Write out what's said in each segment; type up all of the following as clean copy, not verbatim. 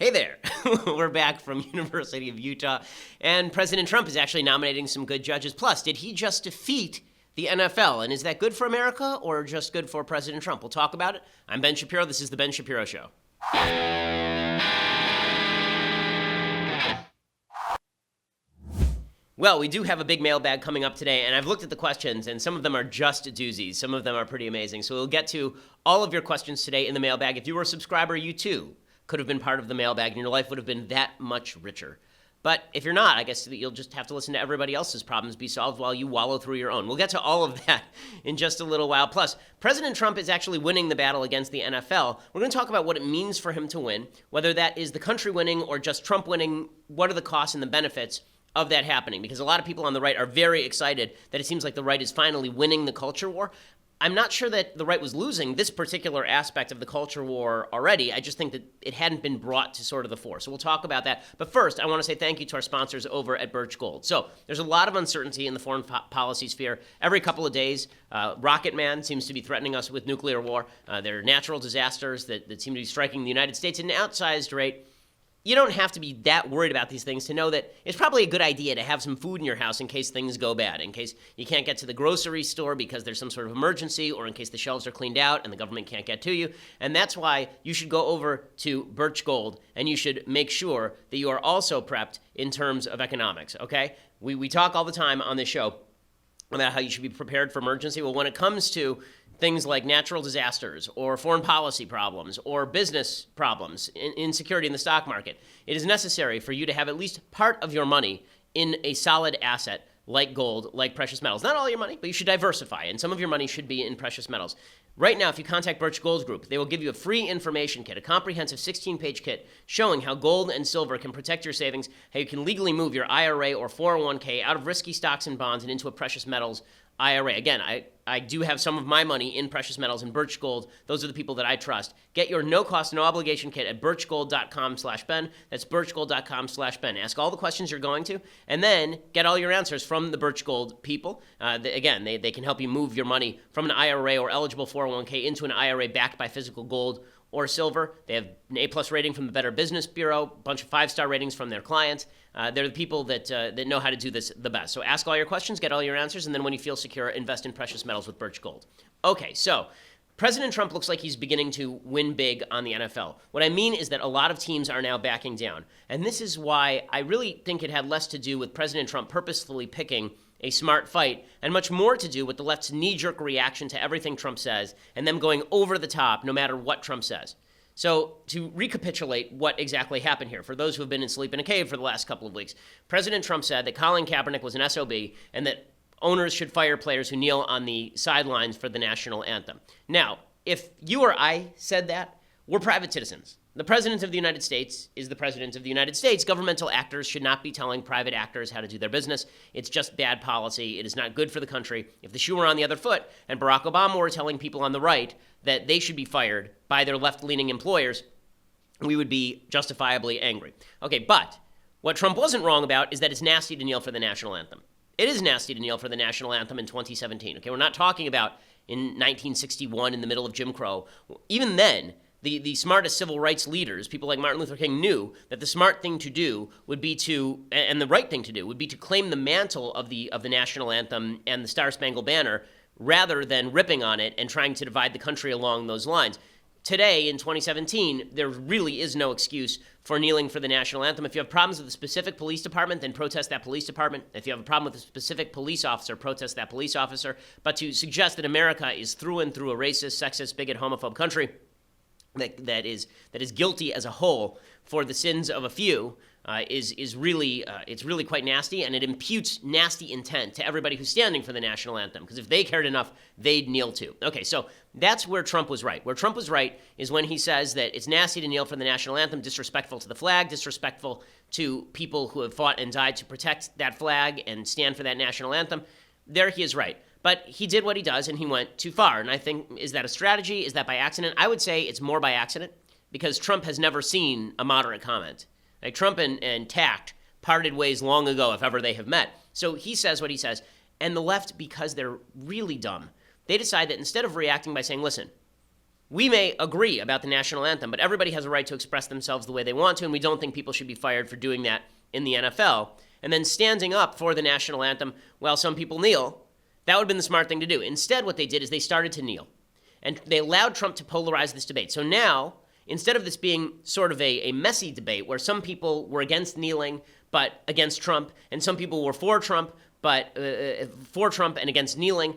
Hey there. We're back from University of Utah, and President Trump is actually nominating some good judges. Plus, did he just defeat the NFL? And is that good for America or just good for President Trump? We'll talk about it. I'm Ben Shapiro. This is The Ben Shapiro Show. Well, we do have a big mailbag coming up today, and I've looked at the questions, and some of them are just doozies. Some of them are pretty amazing. So we'll get to all of your questions today in the mailbag. If you were a subscriber, you too could have been part of the mailbag, and your life would have been that much richer. But if you're not, I guess you'll just have to listen to everybody else's problems be solved while you wallow through your own. We'll get to all of that in just a little while. Plus, President Trump is actually winning the battle against the NFL. We're going to talk about what it means for him to win, whether that is the country winning or just Trump winning. What are the costs and the benefits of that happening? Because a lot of people on the right are very excited that it seems like the right is finally winning the culture war. I'm not sure that the right was losing this particular aspect of the culture war already. I just think that it hadn't been brought to sort of the fore. So we'll talk about that. But first, I want to say thank you to our sponsors over at Birch Gold. So there's a lot of uncertainty in the foreign policy sphere. Every couple of days, Rocket Man seems to be threatening us with nuclear war. There are natural disasters that seem to be striking the United States at an outsized rate. You don't have to be that worried about these things to know that it's probably a good idea to have some food in your house in case things go bad, in case you can't get to the grocery store because there's some sort of emergency, or in case the shelves are cleaned out and the government can't get to you. And that's why you should go over to Birch Gold, and you should make sure that you are also prepped in terms of economics, okay? We talk all the time on this show about how you should be prepared for emergency. Well, when it comes to things like natural disasters or foreign policy problems or business problems, insecurity in the stock market, it is necessary for you to have at least part of your money in a solid asset like gold, like precious metals. Not all your money, but you should diversify, and some of your money should be in precious metals. Right now, if you contact Birch Gold Group, they will give you a free information kit, a comprehensive 16-page kit showing how gold and silver can protect your savings, how you can legally move your IRA or 401k out of risky stocks and bonds and into a precious metals IRA. Again, I do have some of my money in precious metals and Birch Gold. Those are the people that I trust. Get your no-cost, no-obligation kit at birchgold.com/Ben. That's birchgold.com/Ben. Ask all the questions you're going to, and then get all your answers from the Birch Gold people. They can help you move your money from an IRA or eligible 401k into an IRA backed by physical gold or silver. They have an A+ rating from the Better Business Bureau, a bunch of 5-star ratings from their clients. They're the people that know how to do this the best. So ask all your questions, get all your answers, and then when you feel secure, invest in precious metals with Birch Gold. Okay, so President Trump looks like he's beginning to win big on the NFL. What I mean is that a lot of teams are now backing down. And this is why I really think it had less to do with President Trump purposefully picking a smart fight, and much more to do with the left's knee-jerk reaction to everything Trump says, and them going over the top no matter what Trump says. So to recapitulate what exactly happened here, for those who have been asleep in a cave for the last couple of weeks, President Trump said that Colin Kaepernick was an SOB and that owners should fire players who kneel on the sidelines for the national anthem. Now, if you or I said that, we're private citizens. The President of the United States is the President of the United States. Governmental actors should not be telling private actors how to do their business. It's just bad policy. It is not good for the country. If the shoe were on the other foot and Barack Obama were telling people on the right that they should be fired by their left-leaning employers, we would be justifiably angry. Okay, but what Trump wasn't wrong about is that it's nasty to kneel for the national anthem. It is nasty to kneel for the national anthem in 2017. Okay, we're not talking about in 1961 in the middle of Jim Crow. Even then, the smartest civil rights leaders, people like Martin Luther King, knew that the smart thing to do would be to, and the right thing to do, would be to claim the mantle of the national anthem and the Star-Spangled Banner rather than ripping on it and trying to divide the country along those lines. Today, in 2017, there really is no excuse for kneeling for the national anthem. If you have problems with a specific police department, then protest that police department. If you have a problem with a specific police officer, protest that police officer. But to suggest that America is through and through a racist, sexist, bigot, homophobe country that is guilty as a whole for the sins of a few is really it's really quite nasty, and it imputes nasty intent to everybody who's standing for the national anthem, because if they cared enough, they'd kneel too. Okay, so that's where Trump was right. Where Trump was right is when he says that it's nasty to kneel for the national anthem, disrespectful to the flag, disrespectful to people who have fought and died to protect that flag and stand for that national anthem. There he is right. But he did what he does, and he went too far. And I think, is that a strategy? Is that by accident? I would say it's more by accident, because Trump has never seen a moderate comment. Like, Trump and Tact parted ways long ago, if ever they have met. So he says what he says. And the left, because they're really dumb, they decide that instead of reacting by saying, listen, we may agree about the national anthem, but everybody has a right to express themselves the way they want to, and we don't think people should be fired for doing that in the NFL. And then standing up for the national anthem while some people kneel, that would have been the smart thing to do. Instead, what they did is they started to kneel. And they allowed Trump to polarize this debate. So now, instead of this being sort of a messy debate where some people were against kneeling but against Trump, and some people were for Trump but for Trump and against kneeling,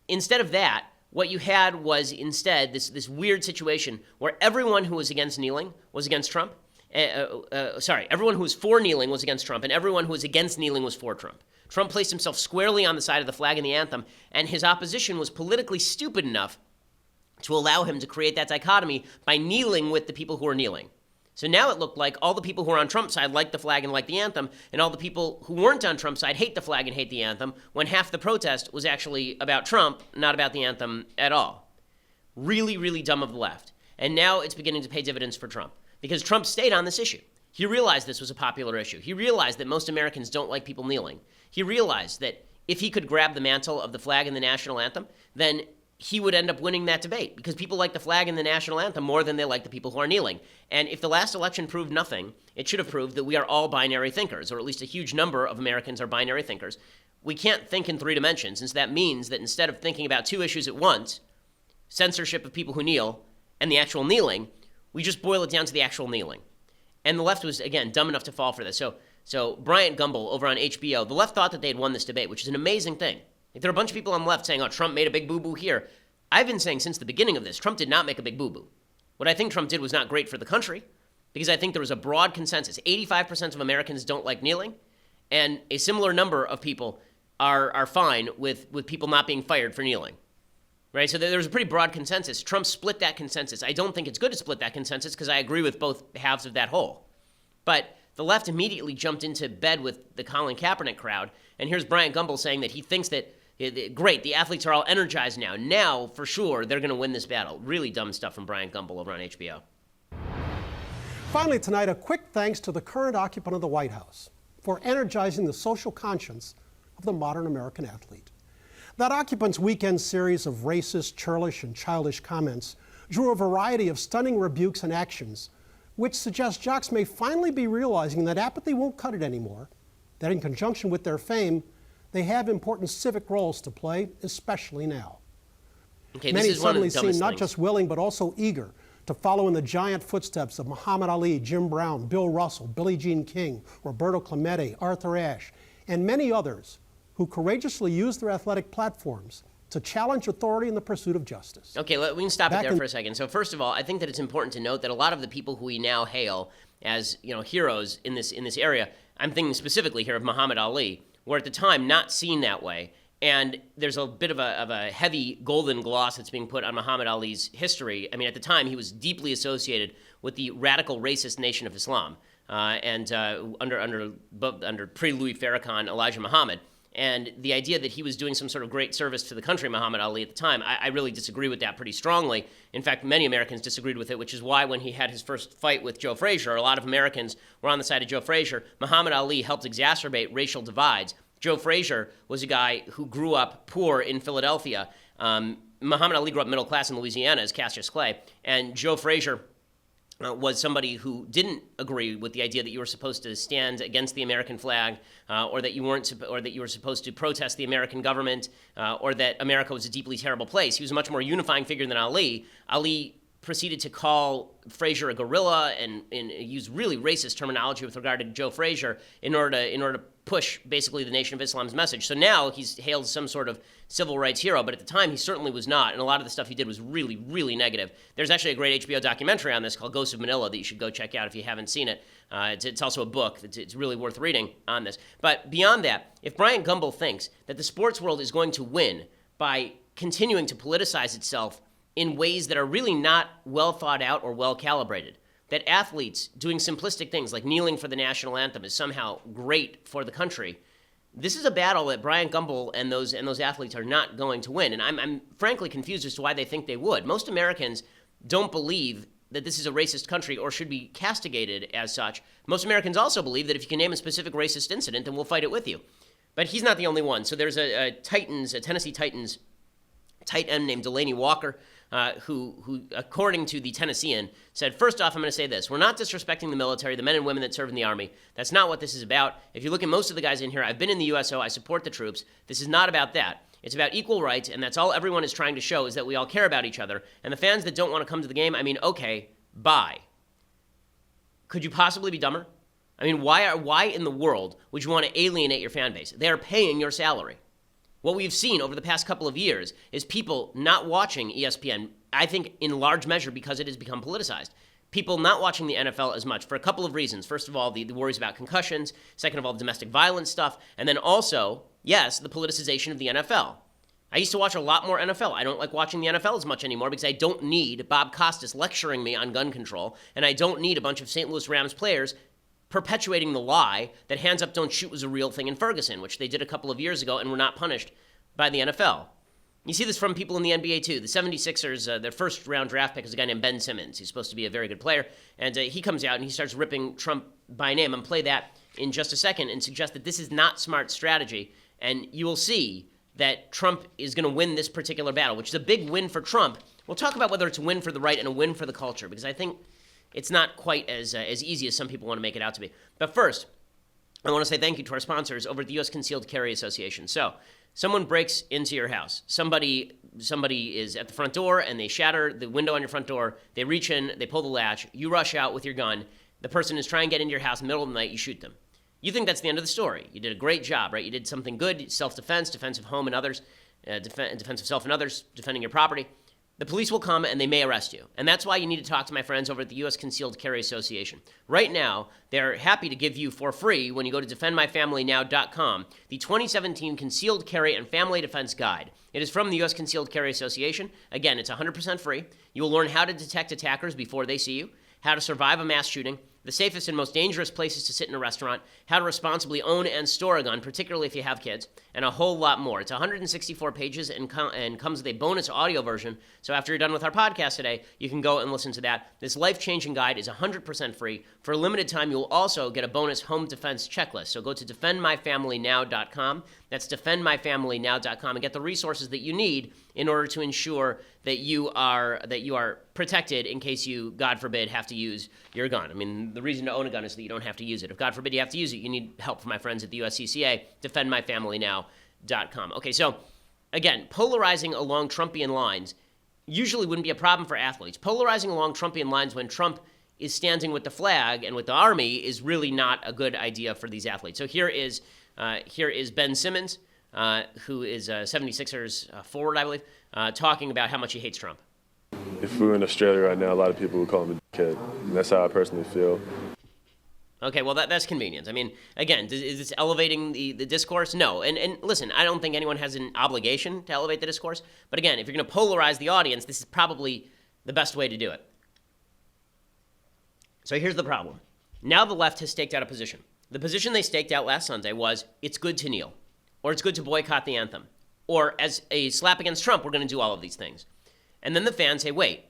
instead of that, what you had was instead this weird situation where everyone who was against kneeling was against Trump. Everyone who was for kneeling was against Trump, and everyone who was against kneeling was for Trump. Trump placed himself squarely on the side of the flag and the anthem, and his opposition was politically stupid enough to allow him to create that dichotomy by kneeling with the people who were kneeling. So now it looked like all the people who were on Trump's side liked the flag and liked the anthem, and all the people who weren't on Trump's side hate the flag and hate the anthem, when half the protest was actually about Trump, not about the anthem at all. Really, really dumb of the left. And now it's beginning to pay dividends for Trump, because Trump stayed on this issue. He realized this was a popular issue. He realized that most Americans don't like people kneeling. He realized that if he could grab the mantle of the flag and the national anthem, then he would end up winning that debate, because people like the flag and the national anthem more than they like the people who are kneeling. And if the last election proved nothing, it should have proved that we are all binary thinkers, or at least a huge number of Americans are binary thinkers. We can't think in three dimensions, and so that means that instead of thinking about two issues at once, censorship of people who kneel and the actual kneeling, we just boil it down to the actual kneeling. And the left was, again, dumb enough to fall for this. So Bryant Gumbel over on HBO, the left thought that they had won this debate, which is an amazing thing. If there are a bunch of people on the left saying, oh, Trump made a big boo-boo here, I've been saying since the beginning of this, Trump did not make a big boo-boo. What I think Trump did was not great for the country, because I think there was a broad consensus. 85% of Americans don't like kneeling, and a similar number of people are fine with people not being fired for kneeling. Right? So there was a pretty broad consensus. Trump split that consensus. I don't think it's good to split that consensus, because I agree with both halves of that whole. But the left immediately jumped into bed with the Colin Kaepernick crowd, and here's Bryant Gumbel saying that he thinks that great, the athletes are all energized now. Now, for sure, they're going to win this battle. Really dumb stuff from Bryant Gumbel over on HBO. Finally tonight, a quick thanks to the current occupant of the White House for energizing the social conscience of the modern American athlete. That occupant's weekend series of racist, churlish, and childish comments drew a variety of stunning rebukes and actions, which suggest jocks may finally be realizing that apathy won't cut it anymore, that in conjunction with their fame, they have important civic roles to play, especially now. Okay, Many this is one of the suddenly seem dumbest not things. just willing, but also eager to follow in the giant footsteps of Muhammad Ali, Jim Brown, Bill Russell, Billie Jean King, Roberto Clemente, Arthur Ashe, and many others who courageously use their athletic platforms to challenge authority in the pursuit of justice. Okay, we can stop it there for a second. So first of all, I think that it's important to note that a lot of the people who we now hail as heroes in this area, I'm thinking specifically here of Muhammad Ali, were at the time not seen that way. And there's a bit of a heavy golden gloss that's being put on Muhammad Ali's history. I mean, at the time, he was deeply associated with the radical racist Nation of Islam, under pre-Louis Farrakhan, Elijah Muhammad. And the idea that he was doing some sort of great service to the country, Muhammad Ali, at the time, I really disagree with that pretty strongly. In fact, many Americans disagreed with it, which is why when he had his first fight with Joe Frazier, a lot of Americans were on the side of Joe Frazier. Muhammad Ali helped exacerbate racial divides. Joe Frazier was a guy who grew up poor in Philadelphia. Muhammad Ali grew up middle class in Louisiana as Cassius Clay, and Joe Frazier was somebody who didn't agree with the idea that you were supposed to stand against the American flag, or that you were supposed to protest the American government, or that America was a deeply terrible place. He was a much more unifying figure than Ali. Ali proceeded to call Frazier a gorilla and use really racist terminology with regard to Joe Frazier in order to push basically the Nation of Islam's message. So now he's hailed as some sort of civil rights hero, but at the time he certainly was not, and a lot of the stuff he did was really, really negative. There's actually a great HBO documentary on this called Ghosts of Manila that you should go check out if you haven't seen it. It's also a book. It's really worth reading on this. But beyond that, if Bryant Gumbel thinks that the sports world is going to win by continuing to politicize itself in ways that are really not well thought out or well calibrated, that athletes doing simplistic things like kneeling for the national anthem is somehow great for the country, this is a battle that Bryant Gumbel and those athletes are not going to win. And I'm frankly confused as to why they think they would. Most Americans don't believe that this is a racist country or should be castigated as such. Most Americans also believe that if you can name a specific racist incident, then we'll fight it with you. But he's not the only one. So there's a Tennessee Titans tight end named Delaney Walker, who, according to the Tennessean, said, first off, I'm going to say this. We're not disrespecting the military, the men and women that serve in the Army. That's not what this is about. If you look at most of the guys in here, I've been in the USO. I support the troops. This is not about that. It's about equal rights, and that's all everyone is trying to show is that we all care about each other. And the fans that don't want to come to the game, I mean, okay, bye. Could you possibly be dumber? I mean, why in the world would you want to alienate your fan base? They are paying your salary. What we've seen over the past couple of years is people not watching ESPN, I think in large measure because it has become politicized. People not watching the NFL as much for a couple of reasons. First of all, the worries about concussions. Second of all, the domestic violence stuff. And then also, yes, the politicization of the NFL. I used to watch a lot more NFL. I don't like watching the NFL as much anymore because I don't need Bob Costas lecturing me on gun control, and I don't need a bunch of St. Louis Rams players perpetuating the lie that hands up, don't shoot was a real thing in Ferguson, which they did a couple of years ago and were not punished by the NFL. You see this from people in the NBA too. The 76ers, their first round draft pick is a guy named Ben Simmons. He's supposed to be a very good player, and he comes out and he starts ripping Trump by name. I'm going to play that in just a second and suggest that this is not smart strategy, and you will see that Trump is going to win this particular battle, which is a big win for Trump. We'll talk about whether it's a win for the right and a win for the culture, because I think it's not quite as easy as some people want to make it out to be. But first, I want to say thank you to our sponsors over at the U.S. Concealed Carry Association. So, someone breaks into your house. Somebody is at the front door and they shatter the window on your front door. They reach in, they pull the latch. You rush out with your gun. The person is trying to get into your house in the middle of the night. You shoot them. You think that's the end of the story. You did a great job, right? You did something good, self-defense, defense of home and others, defense of self and others, defending your property. The police will come and they may arrest you. And that's why you need to talk to my friends over at the U.S. Concealed Carry Association. Right now, they're happy to give you for free, when you go to defendmyfamilynow.com, the 2017 Concealed Carry and Family Defense Guide. It is from the U.S. Concealed Carry Association. Again, it's 100% free. You will learn how to detect attackers before they see you, how to survive a mass shooting, the safest and most dangerous places to sit in a restaurant, how to responsibly own and store a gun, particularly if you have kids, and a whole lot more. It's 164 pages and comes with a bonus audio version. So after you're done with our podcast today, you can go and listen to that. This life-changing guide is 100% free. For a limited time, you'll also get a bonus home defense checklist. So go to defendmyfamilynow.com. That's defendmyfamilynow.com, and get the resources that you need in order to ensure that you are protected in case you, God forbid, have to use your gun. I mean, the reason to own a gun is that you don't have to use it. If God forbid you have to use it, you need help from my friends at the USCCA, defendmyfamilynow.com. Okay, so again, polarizing along Trumpian lines usually wouldn't be a problem for athletes. Polarizing along Trumpian lines when Trump is standing with the flag and with the army is really not a good idea for these athletes. So here is Ben Simmons, who is a 76ers forward, I believe, talking about how much he hates Trump. If we were in Australia right now, a lot of people would call him a kid. And that's how I personally feel. Okay, well, that's convenience. I mean, again, is this elevating the discourse? No. And listen, I don't think anyone has an obligation to elevate the discourse. But again, if you're going to polarize the audience, this is probably the best way to do it. So here's the problem. Now the left has staked out a position. The position they staked out last Sunday was, it's good to kneel, or it's good to boycott the anthem, or as a slap against Trump, we're going to do all of these things. And then the fans say, wait,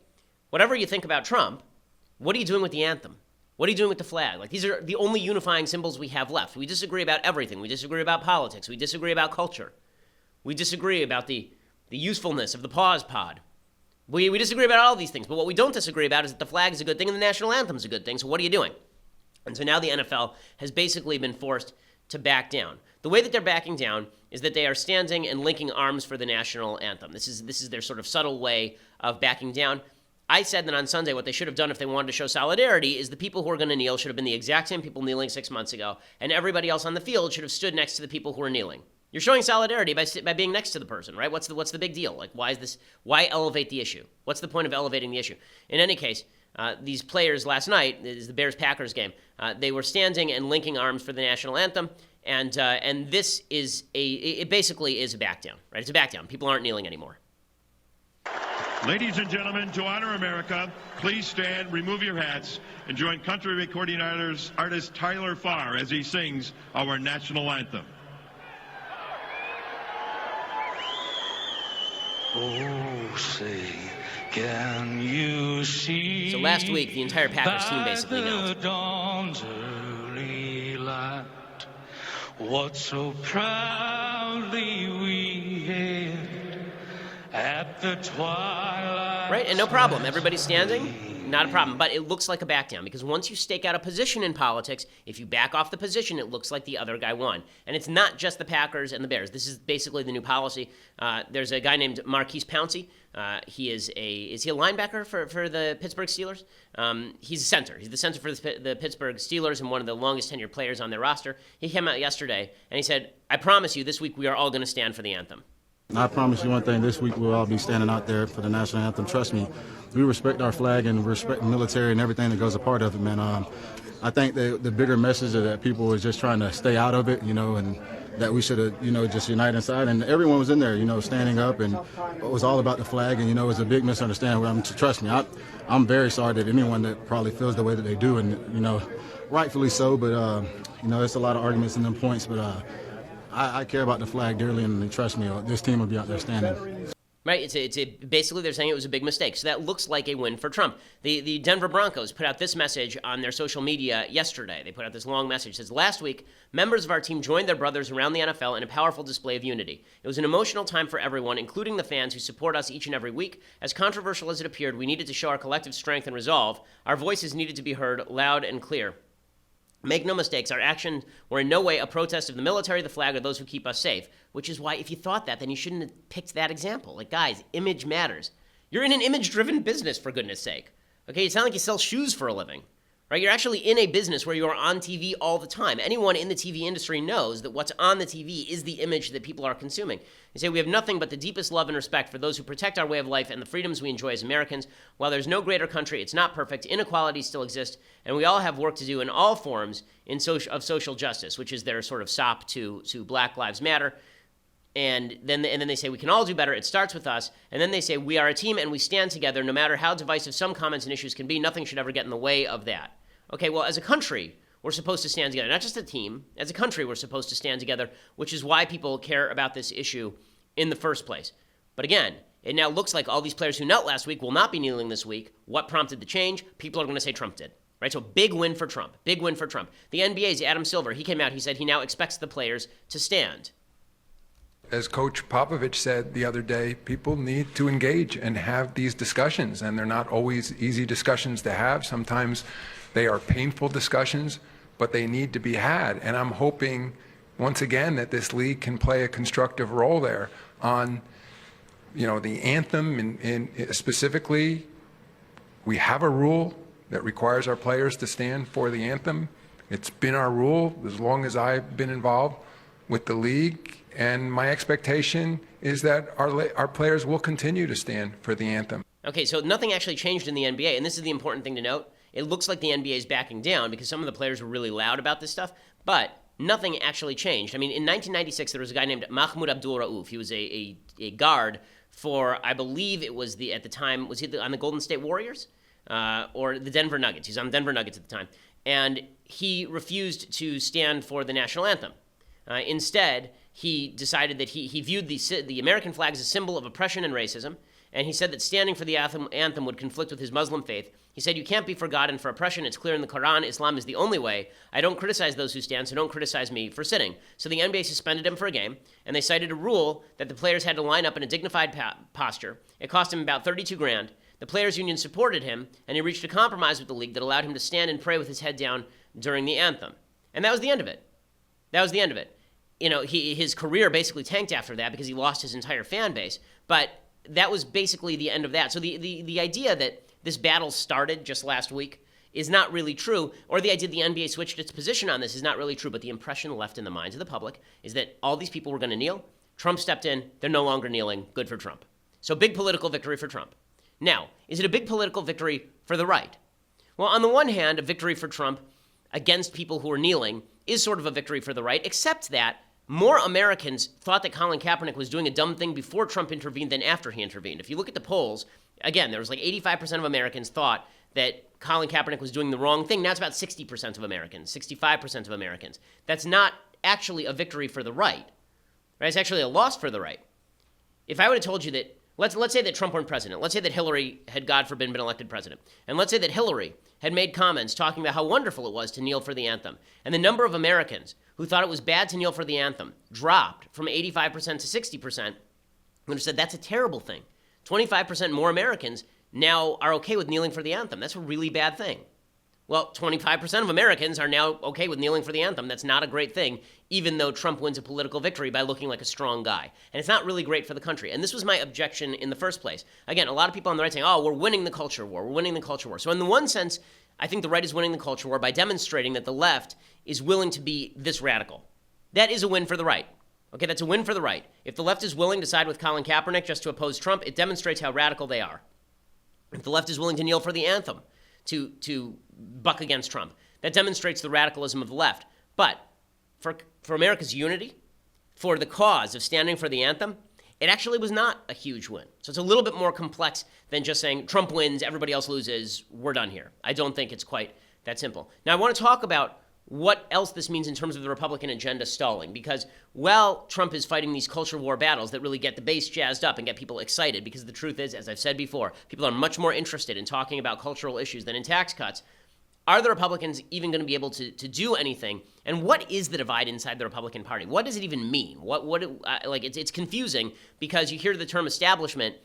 whatever you think about Trump, what are you doing with the anthem? What are you doing with the flag? Like, these are the only unifying symbols we have left. We disagree about everything. We disagree about politics. We disagree about culture. We disagree about the usefulness of the pause pod. We disagree about all these things. But what we don't disagree about is that the flag is a good thing and the national anthem is a good thing. So what are you doing? And so now the NFL has basically been forced to back down. The way that they're backing down is that they are standing and linking arms for the national anthem. This is their sort of subtle way of backing down. I said that on Sunday what they should have done if they wanted to show solidarity is the people who are going to kneel should have been the exact same people kneeling 6 months ago, and everybody else on the field should have stood next to the people who are kneeling. You're showing solidarity by being next to the person, right? What's the big deal? Like, why elevate the issue? What's the point of elevating the issue? In any case, these players last night, it is the Bears-Packers game, they were standing and linking arms for the national anthem, and this is it basically is a back down, right? It's a back down. People aren't kneeling anymore. Ladies and gentlemen, to honor America, please stand, remove your hats, and join country recording artist Tyler Farr as he sings our national anthem. Oh, say, can you see? So last week, the entire Packers team basically knelt. Dawn's early light, what so proudly we hailed at at the twilight. Right, and no problem. Everybody's standing, not a problem. But it looks like a back down because once you stake out a position in politics, if you back off the position, it looks like the other guy won. And it's not just the Packers and the Bears. This is basically the new policy. There's a guy named Marquise Pouncey. Is he a linebacker for the Pittsburgh Steelers? He's a center. He's the center for the Pittsburgh Steelers and one of the longest tenured players on their roster. He came out yesterday and he said, "I promise you, this week we are all going to stand for the anthem." I promise you one thing, this week we'll all be standing out there for the national anthem. Trust me, we respect our flag and respect the military and everything that goes a part of it, man. I think the bigger message is that people was just trying to stay out of it, and that we should have, just unite inside. And everyone was in there, standing up, and it was all about the flag, and, it was a big misunderstanding. Trust me, I'm very sorry that anyone that probably feels the way that they do, and, rightfully so, but, it's a lot of arguments in them points, but I care about the flag dearly, and trust me, this team will be out there standing. Right, basically they're saying it was a big mistake. So that looks like a win for Trump. The Denver Broncos put out this message on their social media yesterday. They put out this long message. It says, "Last week, members of our team joined their brothers around the NFL in a powerful display of unity. It was an emotional time for everyone, including the fans who support us each and every week. As controversial as it appeared, we needed to show our collective strength and resolve. Our voices needed to be heard loud and clear. Make no mistakes, our actions were in no way a protest of the military, the flag, or those who keep us safe." Which is why, if you thought that, then you shouldn't have picked that example. Like, guys, image matters. You're in an image-driven business, for goodness sake. Okay, it's not like you sell shoes for a living. Right? You're actually in a business where you're on TV all the time. Anyone in the TV industry knows that what's on the TV is the image that people are consuming. They say, "We have nothing but the deepest love and respect for those who protect our way of life and the freedoms we enjoy as Americans. While there's no greater country, it's not perfect. Inequalities still exist, and we all have work to do in all forms of social justice," which is their sort of sop to Black Lives Matter. And then they say, "We can all do better. It starts with us." And then they say, "We are a team and we stand together. No matter how divisive some comments and issues can be, nothing should ever get in the way of that." Okay, well, as a country, we're supposed to stand together. Not just a team. As a country, we're supposed to stand together, which is why people care about this issue in the first place. But again, it now looks like all these players who knelt last week will not be kneeling this week. What prompted the change? People are going to say Trump did. Right? So big win for Trump. Big win for Trump. The NBA's Adam Silver, he came out, he said he now expects the players to stand. As Coach Popovich said the other day, people need to engage and have these discussions, and they're not always easy discussions to have. Sometimes they are painful discussions, but they need to be had. And I'm hoping, once again, that this league can play a constructive role there on, the anthem. And specifically, we have a rule that requires our players to stand for the anthem. It's been our rule as long as I've been involved with the league. And my expectation is that our players will continue to stand for the anthem. Okay, so nothing actually changed in the NBA, and this is the important thing to note. It looks like the NBA is backing down because some of the players were really loud about this stuff, but nothing actually changed. I mean, in 1996, there was a guy named Mahmoud Abdul Rauf. He was a guard for, I believe it was at the time, was he on the Golden State Warriors? Or the Denver Nuggets. He's on the Denver Nuggets at the time. And he refused to stand for the national anthem. Instead, he decided that he viewed the American flag as a symbol of oppression and racism, and he said that standing for the anthem would conflict with his Muslim faith. He said, "You can't be forgotten for oppression. It's clear in the Quran. Islam is the only way. I don't criticize those who stand, so don't criticize me for sitting." So the NBA suspended him for a game, and they cited a rule that the players had to line up in a dignified posture. It cost him about $32,000. The players' union supported him, and he reached a compromise with the league that allowed him to stand and pray with his head down during the anthem. And that was the end of it. His career basically tanked after that because he lost his entire fan base. But that was basically the end of that. So the idea that this battle started just last week is not really true, or the idea the NBA switched its position on this is not really true, but the impression left in the minds of the public is that all these people were going to kneel. Trump stepped in. They're no longer kneeling. Good for Trump. So big political victory for Trump. Now, is it a big political victory for the right? Well, on the one hand, a victory for Trump against people who are kneeling is sort of a victory for the right, except that more Americans thought that Colin Kaepernick was doing a dumb thing before Trump intervened than after he intervened. If you look at the polls, again, there was like 85% of Americans thought that Colin Kaepernick was doing the wrong thing. Now it's about 60% of Americans, 65% of Americans. That's not actually a victory for the right. Right? It's actually a loss for the right. If I would have told you that, let's say that Trump weren't president. Let's say that Hillary had, God forbid, been elected president. And let's say that Hillary had made comments talking about how wonderful it was to kneel for the anthem. And the number of Americans who thought it was bad to kneel for the anthem dropped from 85% to 60%, would have said that's a terrible thing 25% more Americans now are okay with kneeling for the anthem. That's a really bad thing. Well, 25% of Americans are now okay with kneeling for the anthem. That's not a great thing, even though Trump wins a political victory by looking like a strong guy. And it's not really great for the country. And this was my objection in the first place. Again, a lot of people on the right saying, oh, we're winning the culture war. We're winning the culture war. So in the one sense, I think the right is winning the culture war by demonstrating that the left is willing to be this radical. That is a win for the right. Okay, that's a win for the right. If the left is willing to side with Colin Kaepernick just to oppose Trump, it demonstrates how radical they are. If the left is willing to kneel for the anthem, to buck against Trump, that demonstrates the radicalism of the left. But for America's unity, for the cause of standing for the anthem, it actually was not a huge win. So it's a little bit more complex than just saying Trump wins, everybody else loses, we're done here. I don't think it's quite that simple. Now, I want to talk about what else this means in terms of the Republican agenda stalling, because while Trump is fighting these culture war battles that really get the base jazzed up and get people excited, because the truth is, as I've said before, people are much more interested in talking about cultural issues than in tax cuts. Are the Republicans even going to be able to do anything? And what is the divide inside the Republican Party? What does it even mean? It's confusing because you hear the term establishment,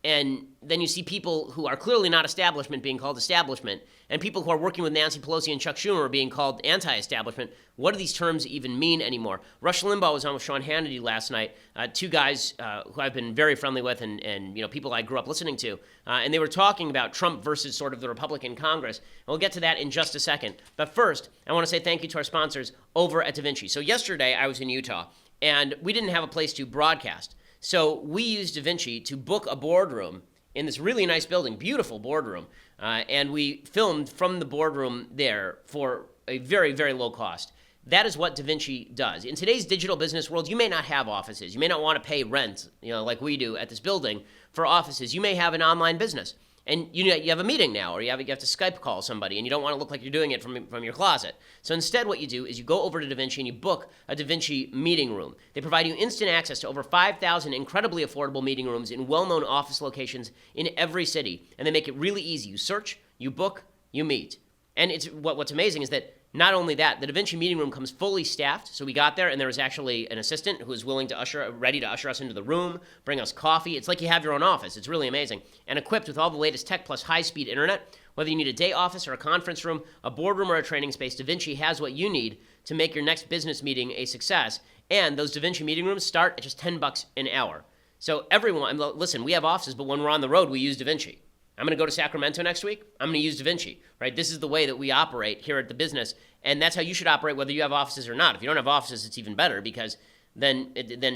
and then you see people who are clearly not establishment being called establishment, and people who are working with Nancy Pelosi and Chuck Schumer are being called anti-establishment. What do these terms even mean anymore? Rush Limbaugh was on with Sean Hannity last night, two guys who I've been very friendly with and people I grew up listening to, and they were talking about Trump versus sort of the Republican Congress. And we'll get to that in just a second. But first, I want to say thank you to our sponsors over at DaVinci. So yesterday I was in Utah, and we didn't have a place to broadcast. So we used DaVinci to book a boardroom in this really nice building, beautiful boardroom, and we filmed from the boardroom there for a very, very low cost. That is what DaVinci does. In today's digital business world, you may not have offices. You may not want to pay rent, like we do at this building for offices. You may have an online business. And you have a meeting now, or you have to Skype call somebody, and you don't want to look like you're doing it from your closet. So instead what you do is you go over to DaVinci and you book a DaVinci meeting room. They provide you instant access to over 5,000 incredibly affordable meeting rooms in well-known office locations in every city. And they make it really easy. You search, you book, you meet. And what's amazing is that not only that, the DaVinci meeting room comes fully staffed. So we got there, and there was actually an assistant who was ready to usher us into the room, bring us coffee. It's like you have your own office. It's really amazing. And equipped with all the latest tech plus high-speed internet. Whether you need a day office or a conference room, a boardroom or a training space, DaVinci has what you need to make your next business meeting a success. And those DaVinci meeting rooms start at just $10 an hour. So everyone, listen, we have offices, but when we're on the road, we use DaVinci. I'm going to go to Sacramento next week. I'm going to use DaVinci, right? This is the way that we operate here at the business, and that's how you should operate whether you have offices or not. If you don't have offices, it's even better because then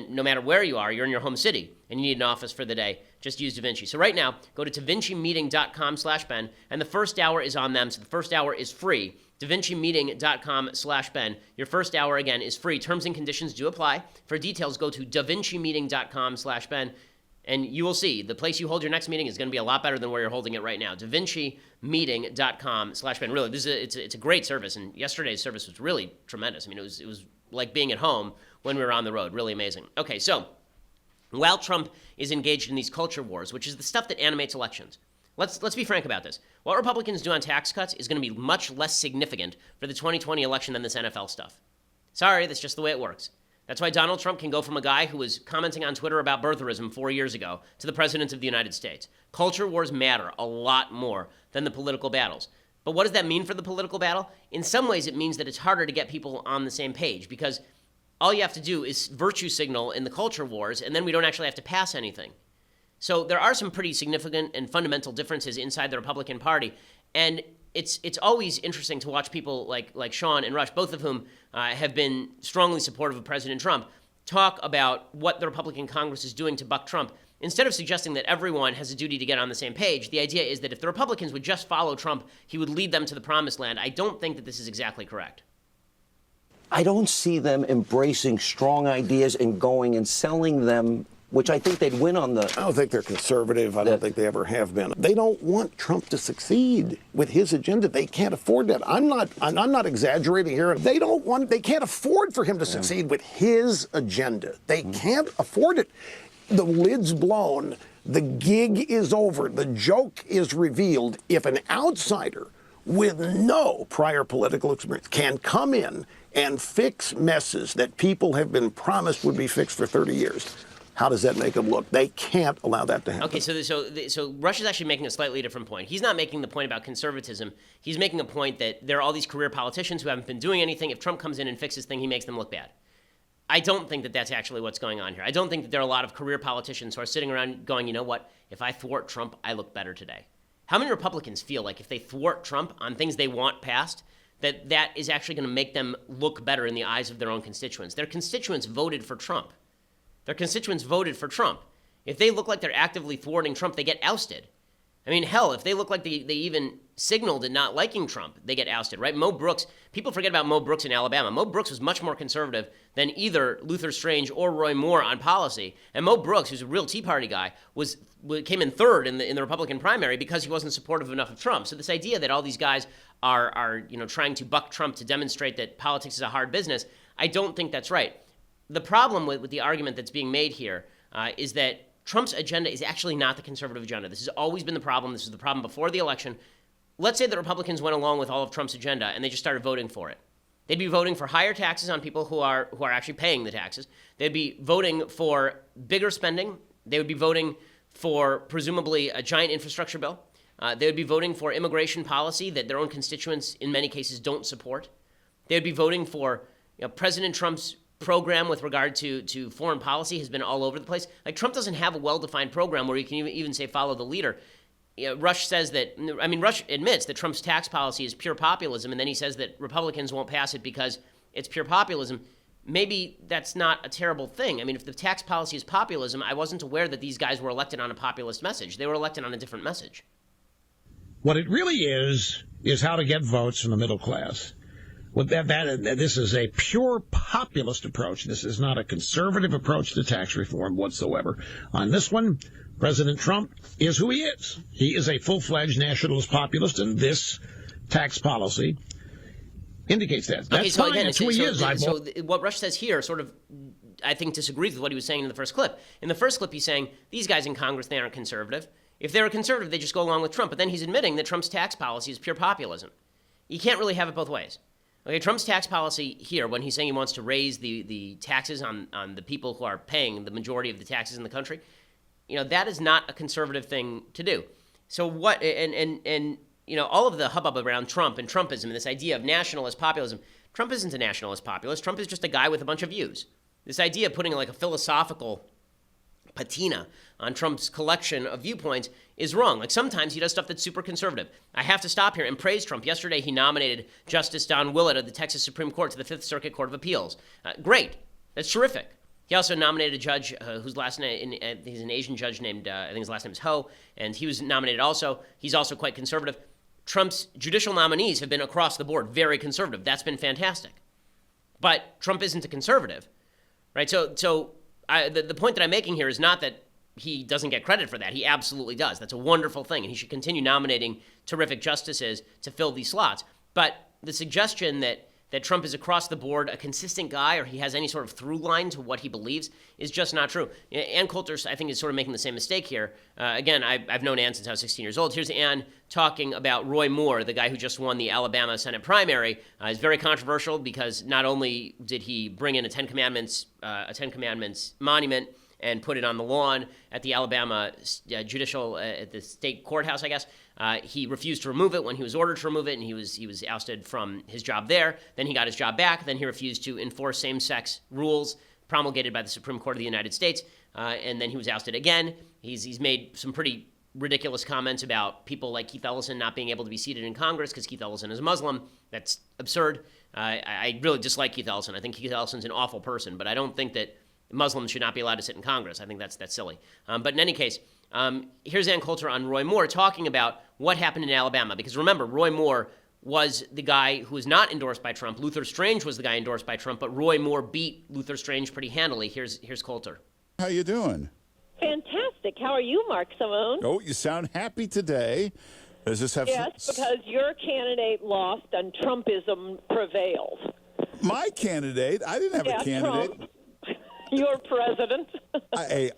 no matter where you are, you're in your home city, and you need an office for the day. Just use DaVinci. So right now, go to DaVinciMeeting.com/Ben, and the first hour is on them, so the first hour is free. DaVinciMeeting.com/Ben. Your first hour, again, is free. Terms and conditions do apply. For details, go to DaVinciMeeting.com/Ben. And you will see the place you hold your next meeting is going to be a lot better than where you're holding it right now. DaVinciMeeting.com/Ben. Really, it's a great service. And yesterday's service was really tremendous. I mean, it was like being at home when we were on the road. Really amazing. Okay, so while Trump is engaged in these culture wars, which is the stuff that animates elections, let's be frank about this. What Republicans do on tax cuts is going to be much less significant for the 2020 election than this NFL stuff. Sorry, that's just the way it works. That's why Donald Trump can go from a guy who was commenting on Twitter about birtherism 4 years ago to the president of the United States. Culture wars matter a lot more than the political battles. But what does that mean for the political battle? In some ways, it means that it's harder to get people on the same page because all you have to do is virtue signal in the culture wars, and then we don't actually have to pass anything. So there are some pretty significant and fundamental differences inside the Republican Party, and it's always interesting to watch people like Sean and Rush, both of whom have been strongly supportive of President Trump, talk about what the Republican Congress is doing to buck Trump. Instead of suggesting that everyone has a duty to get on the same page, the idea is that if the Republicans would just follow Trump, he would lead them to the promised land. I don't think that this is exactly correct. I don't see them embracing strong ideas and going and selling them, which I think they'd win on the... I don't think they're conservative. I don't think they ever have been. They don't want Trump to succeed with his agenda. They can't afford that. I'm not exaggerating here. They can't afford for him to succeed with his agenda. They can't afford it. The lid's blown. The gig is over. The joke is revealed. If an outsider with no prior political experience can come in and fix messes that people have been promised would be fixed for 30 years, how does that make them look? They can't allow that to happen. Okay, so Rush is actually making a slightly different point. He's not making the point about conservatism. He's making a point that there are all these career politicians who haven't been doing anything. If Trump comes in and fixes things, he makes them look bad. I don't think that that's actually what's going on here. I don't think that there are a lot of career politicians who are sitting around going, you know what, if I thwart Trump, I look better today. How many Republicans feel like if they thwart Trump on things they want passed, that is actually going to make them look better in the eyes of their own constituents? Their constituents voted for Trump. Their constituents voted for Trump. If they look like they're actively thwarting Trump, they get ousted. I mean, hell, if they look like they even signaled in not liking Trump, they get ousted, right? Mo Brooks, people forget about Mo Brooks in Alabama. Mo Brooks was much more conservative than either Luther Strange or Roy Moore on policy. And Mo Brooks, who's a real Tea Party guy, came in third in the Republican primary because he wasn't supportive enough of Trump. So this idea that all these guys are trying to buck Trump to demonstrate that politics is a hard business, I don't think that's right. The problem with the argument that's being made here is that Trump's agenda is actually not the conservative agenda. This has always been the problem. This was the problem before the election. Let's say that Republicans went along with all of Trump's agenda and they just started voting for it. They'd be voting for higher taxes on people who are actually paying the taxes. They'd be voting for bigger spending. They would be voting for presumably a giant infrastructure bill. They would be voting for immigration policy that their own constituents in many cases don't support. They would be voting for President Trump's program with regard to foreign policy has been all over the place. Like, Trump doesn't have a well-defined program where you can even say follow the leader. Rush admits that Trump's tax policy is pure populism, and then he says that Republicans won't pass it because it's pure populism. Maybe that's not a terrible thing. I mean, if the tax policy is populism, I wasn't aware that these guys were elected on a populist message. They were elected on a different message. What it really is how to get votes from the middle class. This is a pure populist approach. This is not a conservative approach to tax reform whatsoever. On this one, President Trump is who he is. He is a full-fledged nationalist populist, and this tax policy indicates that. That's fine. That's who he is. So what Rush says here sort of, I think, disagrees with what he was saying in the first clip. In the first clip, he's saying, these guys in Congress, they aren't conservative. If they were conservative, they just go along with Trump. But then he's admitting that Trump's tax policy is pure populism. You can't really have it both ways. Okay, Trump's tax policy here, when he's saying he wants to raise the taxes on the people who are paying the majority of the taxes in the country, that is not a conservative thing to do. So what, and all of the hubbub around Trump and Trumpism and this idea of nationalist populism, Trump isn't a nationalist populist. Trump is just a guy with a bunch of views. This idea of putting like a philosophical patina on Trump's collection of viewpoints is wrong. Like, sometimes he does stuff that's super conservative. I have to stop here and praise Trump. Yesterday, he nominated Justice Don Willett of the Texas Supreme Court to the Fifth Circuit Court of Appeals. Great. That's terrific. He also nominated a judge whose last name, he's an Asian judge named, I think his last name is Ho, and he was nominated also. He's also quite conservative. Trump's judicial nominees have been across the board very conservative. That's been fantastic. But Trump isn't a conservative, right? So the point that I'm making here is not that he doesn't get credit for that. He absolutely does. That's a wonderful thing, and he should continue nominating terrific justices to fill these slots. But the suggestion that Trump is across the board a consistent guy, or he has any sort of through line to what he believes, is just not true. Ann Coulter, I think, is sort of making the same mistake here. Again, I've known Ann since I was 16 years old. Here's Ann talking about Roy Moore, the guy who just won the Alabama Senate primary. It's very controversial because not only did he bring in a Ten Commandments monument and put it on the lawn at the Alabama at the state courthouse, I guess. He refused to remove it when he was ordered to remove it, and he was ousted from his job there. Then he got his job back. Then he refused to enforce same-sex rules promulgated by the Supreme Court of the United States, and then he was ousted again. He's made some pretty ridiculous comments about people like Keith Ellison not being able to be seated in Congress because Keith Ellison is a Muslim. That's absurd. I really dislike Keith Ellison. I think Keith Ellison's an awful person, but I don't think that Muslims should not be allowed to sit in Congress. I think that's silly. But in any case, here's Ann Coulter on Roy Moore talking about what happened in Alabama. Because remember, Roy Moore was the guy who was not endorsed by Trump. Luther Strange was the guy endorsed by Trump, but Roy Moore beat Luther Strange pretty handily. Here's Coulter. How you doing? Fantastic. How are you, Mark Simone? Oh, you sound happy today. Does this have because your candidate lost and Trumpism prevailed. My candidate? I didn't have a candidate. Trump. Your president. I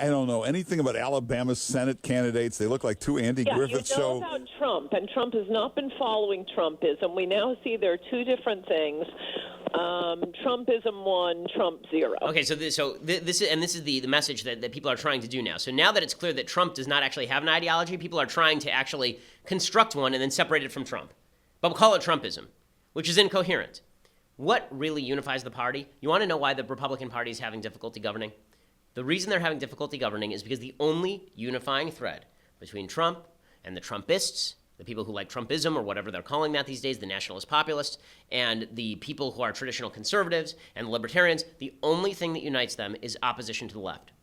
don't know anything about Alabama Senate candidates. They look like two Andy Griffiths. You know about Trump, and Trump has not been following Trumpism. We now see there are two different things. Trumpism 1, Trump 0. Okay, so this is the message that people are trying to do now. So now that it's clear that Trump does not actually have an ideology, people are trying to actually construct one and then separate it from Trump. But we'll call it Trumpism, which is incoherent. What really unifies the party? You want to know why the Republican Party is having difficulty governing? The reason they're having difficulty governing is because the only unifying thread between Trump and the Trumpists, the people who like Trumpism or whatever they're calling that these days, the nationalist populists, and the people who are traditional conservatives and the libertarians, the only thing that unites them is opposition to the left.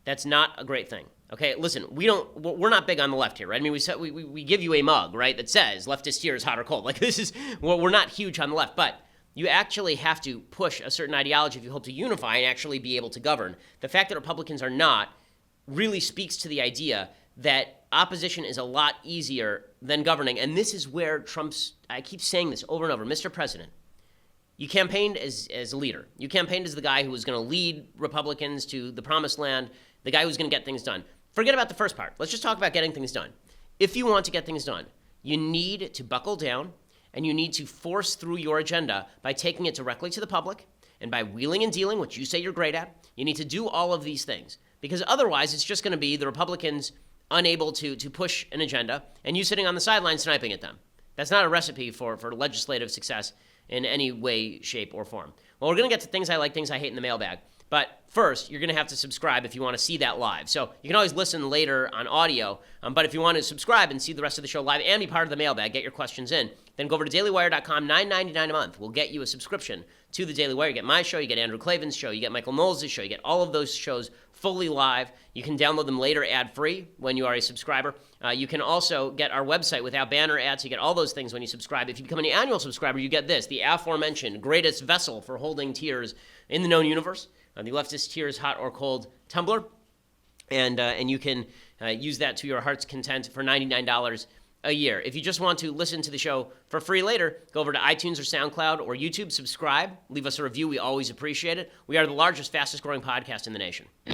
That's not a great thing. Okay, listen, we're not big on the left here, right? I mean, we give you a mug, right, that says leftist here is hot or cold. Like we're not huge on the left, but you actually have to push a certain ideology if you hope to unify and actually be able to govern. The fact that Republicans are not really speaks to the idea that opposition is a lot easier than governing. And this is where I keep saying this over and over, Mr. President, you campaigned as a leader. You campaigned as the guy who was going to lead Republicans to the promised land, the guy who was going to get things done. Forget about the first part. Let's just talk about getting things done. If you want to get things done, you need to buckle down and you need to force through your agenda by taking it directly to the public and by wheeling and dealing, which you say you're great at. You need to do all of these things because otherwise it's just going to be the Republicans unable to push an agenda and you sitting on the sidelines sniping at them. That's not a recipe for legislative success in any way, shape, or form. Well, we're going to get to things I like, things I hate in the mailbag. But first, you're going to have to subscribe if you want to see that live. So you can always listen later on audio, but if you want to subscribe and see the rest of the show live and be part of the mailbag, get your questions in, then go over to dailywire.com, $9.99 a month. We'll get you a subscription to the Daily Wire. You get my show, you get Andrew Klavan's show, you get Michael Knowles' show, you get all of those shows fully live. You can download them later ad-free when you are a subscriber. You can also get our website without banner ads. You get all those things when you subscribe. If you become an annual subscriber, you get this, the aforementioned greatest vessel for holding tears in the known universe, the Leftist Tears Hot or Cold tumbler. And you can use that to your heart's content for $99 a year. If you just want to listen to the show for free later, go over to iTunes or SoundCloud or YouTube, subscribe, leave us a review. We always appreciate it. We are the largest, fastest growing podcast in the nation. I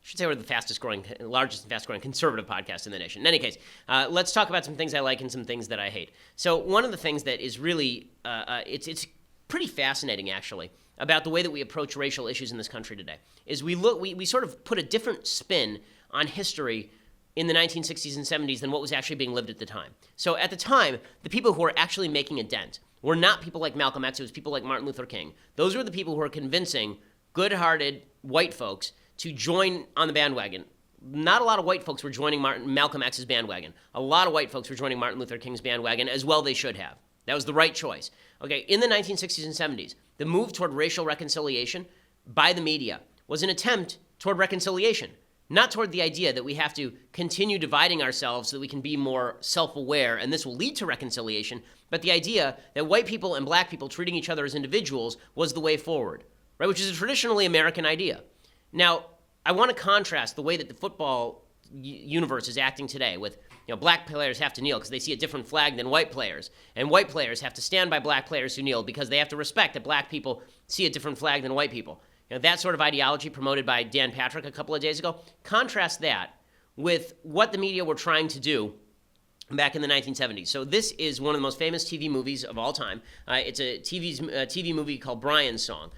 should say we're the largest and fastest growing conservative podcast in the nation. In any case, let's talk about some things I like and some things that I hate. So one of the things that is really, it's pretty fascinating actually, about the way that we approach racial issues in this country today, is we sort of put a different spin on history in the 1960s and 70s than what was actually being lived at the time. So at the time, the people who were actually making a dent were not people like Malcolm X, it was people like Martin Luther King. Those were the people who were convincing good-hearted white folks to join on the bandwagon. Not a lot of white folks were joining Malcolm X's bandwagon. A lot of white folks were joining Martin Luther King's bandwagon, as well they should have. That was the right choice. Okay, in the 1960s and 70s, the move toward racial reconciliation by the media was an attempt toward reconciliation, not toward the idea that we have to continue dividing ourselves so that we can be more self-aware and this will lead to reconciliation, but the idea that white people and black people treating each other as individuals was the way forward, right? Which is a traditionally American idea. Now, I want to contrast the way that the football universe is acting today with, black players have to kneel because they see a different flag than white players, and white players have to stand by black players who kneel because they have to respect that black people see a different flag than white people. That sort of ideology promoted by Dan Patrick a couple of days ago. Contrast that with what the media were trying to do back in the 1970s. So this is one of the most famous TV movies of all time. It's a TV movie called Brian's Song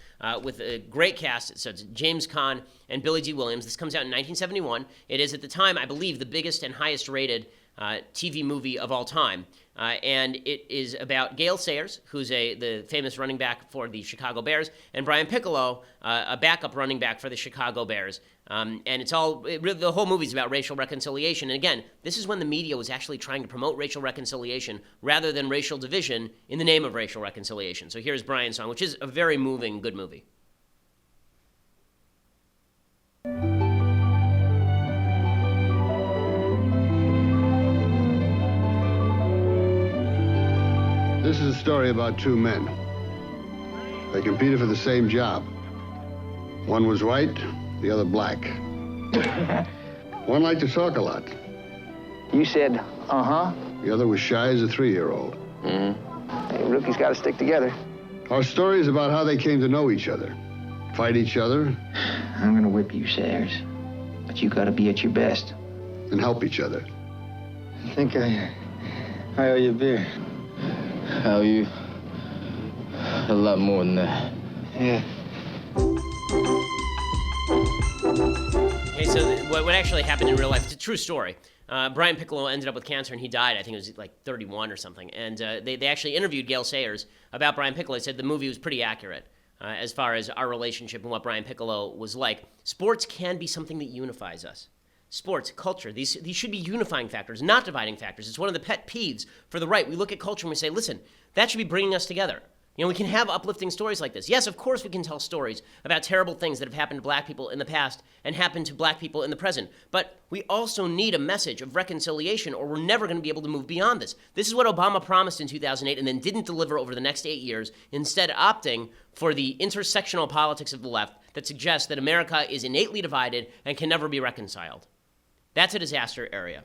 with a great cast. So it's James Caan and Billy D. Williams. This comes out in 1971. It is at the time, I believe, the biggest and highest rated TV movie of all time. And it is about Gale Sayers, who's the famous running back for the Chicago Bears, and Brian Piccolo, a backup running back for the Chicago Bears. And the whole movie is about racial reconciliation. And again, this is when the media was actually trying to promote racial reconciliation rather than racial division in the name of racial reconciliation. So here's Brian's Song, which is a very moving, good movie. This is a story about two men. They competed for the same job. One was white, the other black. One liked to talk a lot. You said, uh-huh. The other was shy as a 3-year-old. Mm-hmm. Hey, rookies got to stick together. Our story is about how they came to know each other, fight each other. I'm going to whip you, Sayers. But you got to be at your best. And help each other. I think I owe you a beer. I owe you a lot more than that. Yeah. Okay, so what actually happened in real life, it's a true story. Brian Piccolo ended up with cancer and he died, I think it was like 31 or something. And they actually interviewed Gail Sayers about Brian Piccolo. They said the movie was pretty accurate as far as our relationship and what Brian Piccolo was like. Sports can be something that unifies us. Sports, culture, these should be unifying factors, not dividing factors. It's one of the pet peeves for the right. We look at culture and we say, listen, that should be bringing us together. You know, we can have uplifting stories like this. Yes, of course we can tell stories about terrible things that have happened to black people in the past and happened to black people in the present. But we also need a message of reconciliation or we're never going to be able to move beyond this. This is what Obama promised in 2008 and then didn't deliver over the next 8 years, instead opting for the intersectional politics of the left that suggests that America is innately divided and can never be reconciled. That's a disaster area.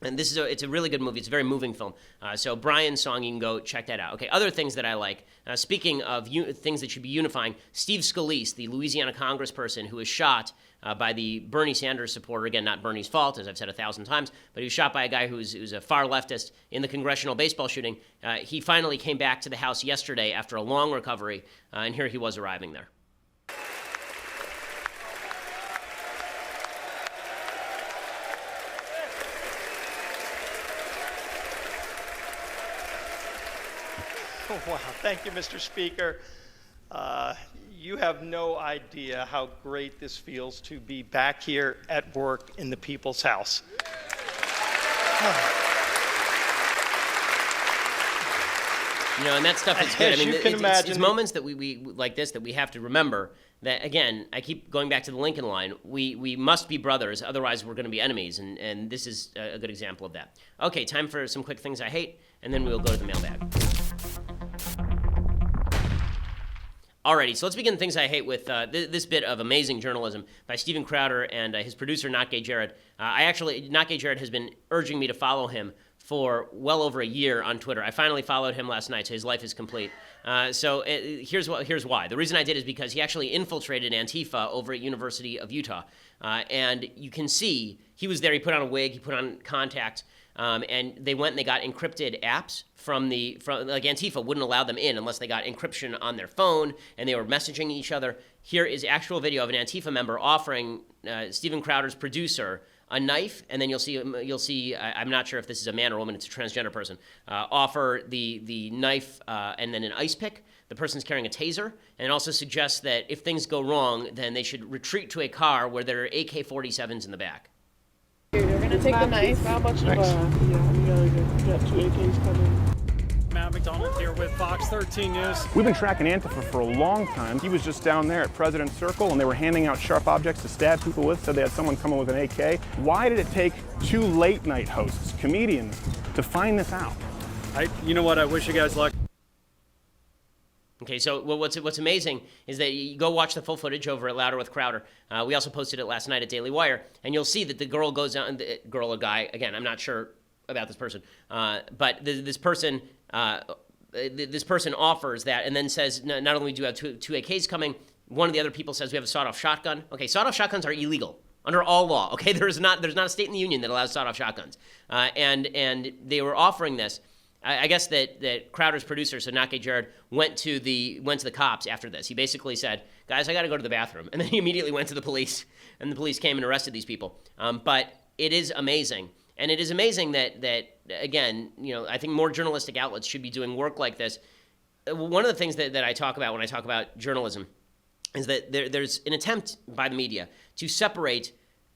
And it's a really good movie. It's a very moving film. So Brian's song, you can go check that out. Okay, other things that I like. Speaking of things that should be unifying, Steve Scalise, the Louisiana congressperson who was shot by the Bernie Sanders supporter, again, not Bernie's fault, as I've said 1,000 times, but he was shot by a guy who's a far leftist in the congressional baseball shooting. He finally came back to the House yesterday after a long recovery, and here he was arriving there. Oh, wow. Thank you, Mr. Speaker. You have no idea how great this feels to be back here at work in the People's House. You know, and that stuff is good. I mean, it's moments that we like this that we have to remember that, again, I keep going back to the Lincoln line. We must be brothers, otherwise we're going to be enemies, and this is a good example of that. Okay, time for some quick things I hate, and then we'll go to the mailbag. Alrighty, so let's begin things I hate with this bit of amazing journalism by Steven Crowder and his producer, Not Gay Jared. Not Gay Jared has been urging me to follow him for well over a year on Twitter. I finally followed him last night, so his life is complete. Here's why. The reason I did is because he actually infiltrated Antifa over at University of Utah. And you can see, he was there, he put on a wig, he put on contacts, and they went and they got encrypted apps from like Antifa wouldn't allow them in unless they got encryption on their phone and they were messaging each other. Here is actual video of an Antifa member offering Steven Crowder's producer a knife, and then you'll see. I'm not sure if this is a man or woman. It's a transgender person. Offer the knife and then an ice pick. The person's carrying a taser, and it also suggests that if things go wrong, then they should retreat to a car where there are AK-47s in the back. You're gonna take the knife. How much? Yeah, we got 2 AKs coming. Matt McDonald here with Fox 13 News. We've been tracking Antifa for a long time. He was just down there at President's Circle, and they were handing out sharp objects to stab people with. Said they had someone coming with an AK. Why did it take 2 late-night hosts, comedians, to find this out? You know what? I wish you guys luck. Okay, so what's amazing is that you go watch the full footage over at Louder with Crowder. We also posted it last night at Daily Wire, and you'll see that the girl goes out, girl or guy, again, I'm not sure about this person, but this person offers that and then says, not only do we have two AKs coming, one of the other people says we have a sawed-off shotgun. Okay, sawed-off shotguns are illegal under all law. Okay, there's not a state in the union that allows sawed-off shotguns, and they were offering this. I guess that Crowder's producer, so Not Gay Jared, went to the cops after this. He basically said, "Guys, I got to go to the bathroom," and then he immediately went to the police, and the police came and arrested these people. But it is amazing, and it is amazing that again, you know, I think more journalistic outlets should be doing work like this. One of the things that I talk about when I talk about journalism is that there's an attempt by the media to separate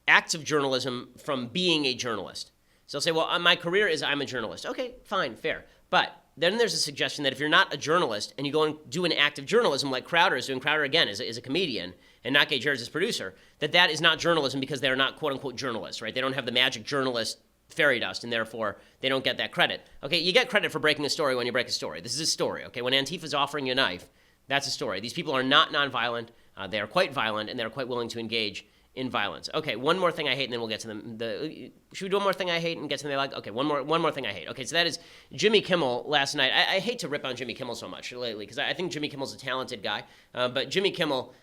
acts of journalism from being a journalist. So they'll say, well, my career is I'm a journalist. Okay, fine, fair. But then there's a suggestion that if you're not a journalist and you go and do an act of journalism like Crowder is doing, Crowder, again, is a comedian, and Not Gay Jared's his producer, that is not journalism because they're not quote-unquote journalists, right? They don't have the magic journalist fairy dust, and therefore they don't get that credit. Okay, you get credit for breaking a story when you break a story. This is a story, okay? When Antifa's offering you a knife, that's a story. These people are not nonviolent. They are quite violent, and they're quite willing to engage in violence. Okay, one more thing I hate, and then we'll get to should we do one more thing I hate and get to the mailbag? Okay, one more thing I hate. Okay, so that is Jimmy Kimmel last night. I hate to rip on Jimmy Kimmel so much lately because I think Jimmy Kimmel's a talented guy, but Jimmy Kimmel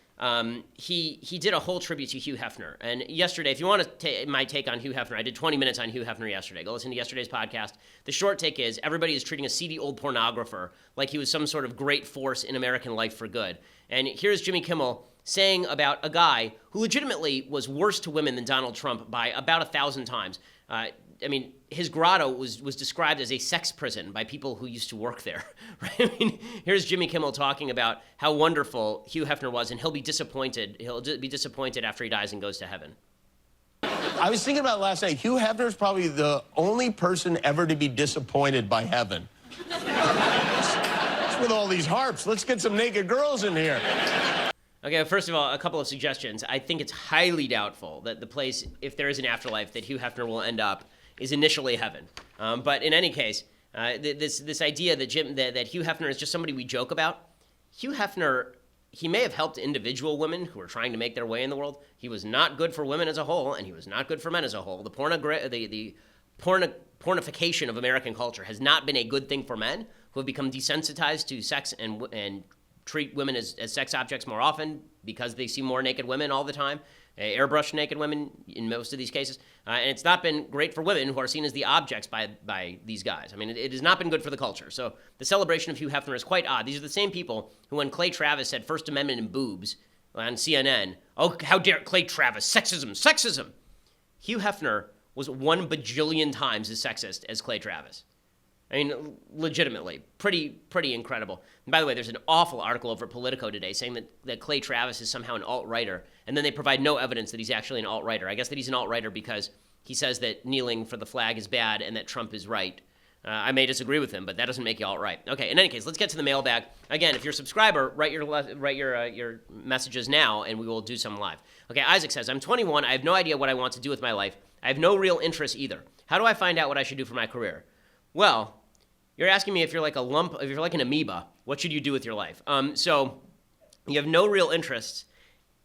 he did a whole tribute to Hugh Hefner. And yesterday, if you want to my take on Hugh Hefner, I did 20 minutes on Hugh Hefner yesterday. Go listen to yesterday's podcast. The short take is everybody is treating a seedy old pornographer like he was some sort of great force in American life for good. And here's Jimmy Kimmel saying about a guy who legitimately was worse to women than Donald Trump by about 1,000 times. I mean, his grotto was described as a sex prison by people who used to work there. Right? I mean, here's Jimmy Kimmel talking about how wonderful Hugh Hefner was, and he'll be disappointed. He'll be disappointed after he dies and goes to heaven. I was thinking about it last night. Hugh Hefner is probably the only person ever to be disappointed by heaven. What's with all these harps? Let's get some naked girls in here. Okay, first of all, a couple of suggestions. I think it's highly doubtful that the place, if there is an afterlife, that Hugh Hefner will end up is initially heaven. But in any case, this idea that Hugh Hefner is just somebody we joke about, Hugh Hefner, he may have helped individual women who are trying to make their way in the world. He was not good for women as a whole, and he was not good for men as a whole. The pornification of American culture has not been a good thing for men who have become desensitized to sex and treat women as sex objects more often because they see more naked women all the time. Airbrushed naked women in most of these cases. And it's not been great for women who are seen as the objects by these guys. I mean, it has not been good for the culture. So the celebration of Hugh Hefner is quite odd. These are the same people who, when Clay Travis said First Amendment and boobs on CNN, oh, how dare Clay Travis, sexism. Hugh Hefner was 1 bajillion times as sexist as Clay Travis. I mean, legitimately, pretty incredible. And by the way, there's an awful article over at Politico today saying that Clay Travis is somehow an alt-righter, and then they provide no evidence that he's actually an alt-righter. I guess that he's an alt-righter because he says that kneeling for the flag is bad and that Trump is right. I may disagree with him, but that doesn't make you alt-right. Okay, in any case, let's get to the mailbag. Again, if you're a subscriber, write your messages now, and we will do some live. Okay, Isaac says, I'm 21. I have no idea what I want to do with my life. I have no real interest either. How do I find out what I should do for my career? Well, you're asking me if you're like if you're like an amoeba, what should you do with your life? So you have no real interests,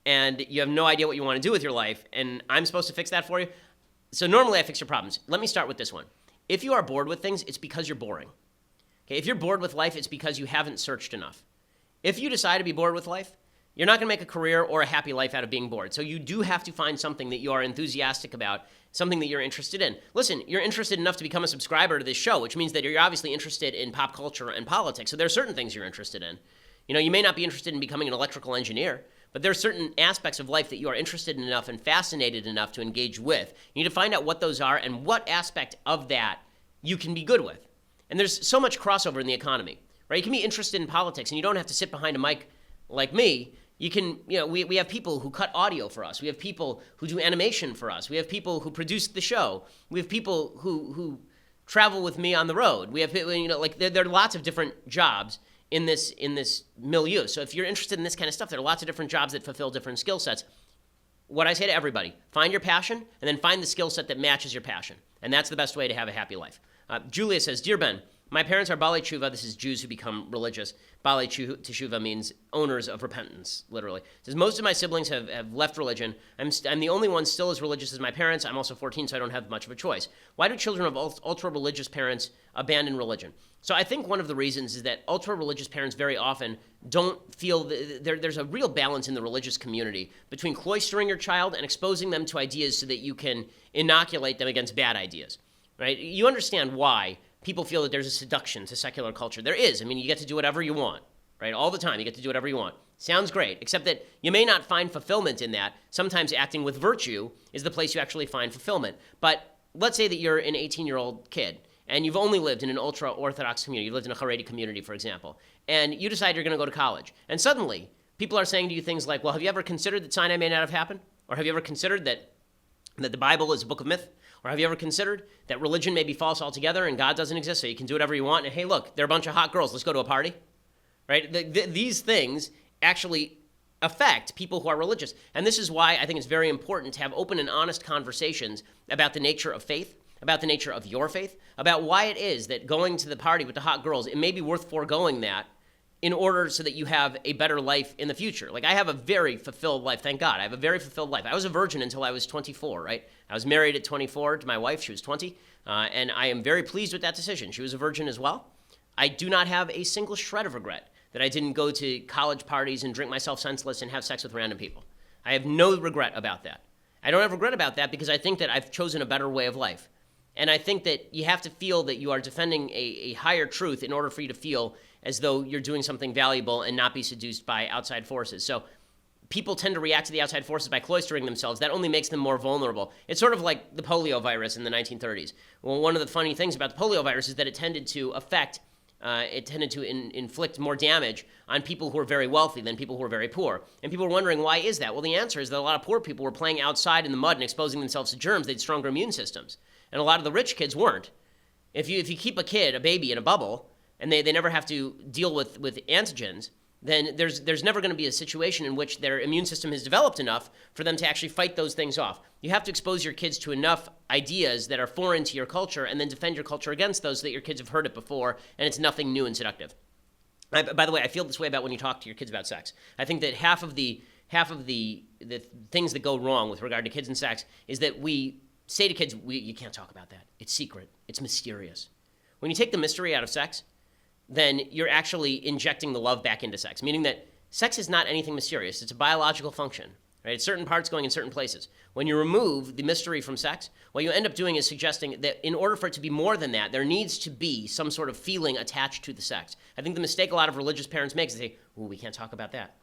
and you have no idea what you want to do with your life, and I'm supposed to fix that for you? So normally I fix your problems. Let me start with this one. If you are bored with things, it's because you're boring. Okay, if you're bored with life, it's because you haven't searched enough. If you decide to be bored with life, you're not going to make a career or a happy life out of being bored. So you do have to find something that you are enthusiastic about, something that you're interested in. Listen, you're interested enough to become a subscriber to this show, which means that you're obviously interested in pop culture and politics. So there are certain things you're interested in. You know, you may not be interested in becoming an electrical engineer, but there are certain aspects of life that you are interested in enough and fascinated enough to engage with. You need to find out what those are and what aspect of that you can be good with. And there's so much crossover in the economy, right? You can be interested in politics, and you don't have to sit behind a mic like me. You can, we have people who cut audio for us. We have people who do animation for us. We have people who produce the show. We have people who travel with me on the road. We have, there are lots of different jobs in this milieu. So if you're interested in this kind of stuff, there are lots of different jobs that fulfill different skill sets. What I say to everybody, find your passion and then find the skill set that matches your passion. And that's the best way to have a happy life. Julia says, Dear Ben, my parents are Balei Tshuva. This is Jews who become religious. Balei Tshuva means owners of repentance, literally. It says, most of my siblings have left religion. I'm the only one still as religious as my parents. I'm also 14, so I don't have much of a choice. Why do children of ultra-religious parents abandon religion? So I think one of the reasons is that ultra-religious parents very often don't feel there's a real balance in the religious community between cloistering your child and exposing them to ideas so that you can inoculate them against bad ideas, right? You understand why people feel that there's a seduction to secular culture. There is. I mean, you get to do whatever you want, right? All the time, you get to do whatever you want. Sounds great, except that you may not find fulfillment in that. Sometimes acting with virtue is the place you actually find fulfillment. But let's say that you're an 18-year-old kid, and you've only lived in an ultra-Orthodox community. You lived in a Haredi community, for example, and you decide you're going to go to college. And suddenly, people are saying to you things like, well, have you ever considered that Sinai may not have happened? Or have you ever considered that the Bible is a book of myth? Or have you ever considered that religion may be false altogether and God doesn't exist, so you can do whatever you want? And hey, look, there are a bunch of hot girls. Let's go to a party, right? These things actually affect people who are religious. And this is why I think it's very important to have open and honest conversations about the nature of faith, about the nature of your faith, about why it is that going to the party with the hot girls, it may be worth foregoing that in order so that you have a better life in the future. Like, I have a very fulfilled life, thank God. I have a very fulfilled life. I was a virgin until I was 24, right? I was married at 24 to my wife. She was 20, and I am very pleased with that decision. She was a virgin as well. I do not have a single shred of regret that I didn't go to college parties and drink myself senseless and have sex with random people. I have no regret about that. I don't have regret about that because I think that I've chosen a better way of life. And I think that you have to feel that you are defending a higher truth in order for you to feel as though you're doing something valuable and not be seduced by outside forces. So people tend to react to the outside forces by cloistering themselves. That only makes them more vulnerable. It's sort of like the polio virus in the 1930s. Well, one of the funny things about the polio virus is that it tended to inflict more damage on people who are very wealthy than people who are very poor. And people are wondering, why is that? Well, the answer is that a lot of poor people were playing outside in the mud and exposing themselves to germs. They had stronger immune systems. And a lot of the rich kids weren't. If you keep a baby in a bubble, and they never have to deal with antigens, then there's never going to be a situation in which their immune system has developed enough for them to actually fight those things off. You have to expose your kids to enough ideas that are foreign to your culture and then defend your culture against those so that your kids have heard it before and it's nothing new and seductive. By the way, I feel this way about when you talk to your kids about sex. I think that half of the things that go wrong with regard to kids and sex is that we say to kids, you can't talk about that. It's secret. It's mysterious. When you take the mystery out of sex, then you're actually injecting the love back into sex, meaning that sex is not anything mysterious. It's a biological function, right? It's certain parts going in certain places. When you remove the mystery from sex, what you end up doing is suggesting that in order for it to be more than that, there needs to be some sort of feeling attached to the sex. I think the mistake a lot of religious parents make is they say, ooh, we can't talk about that.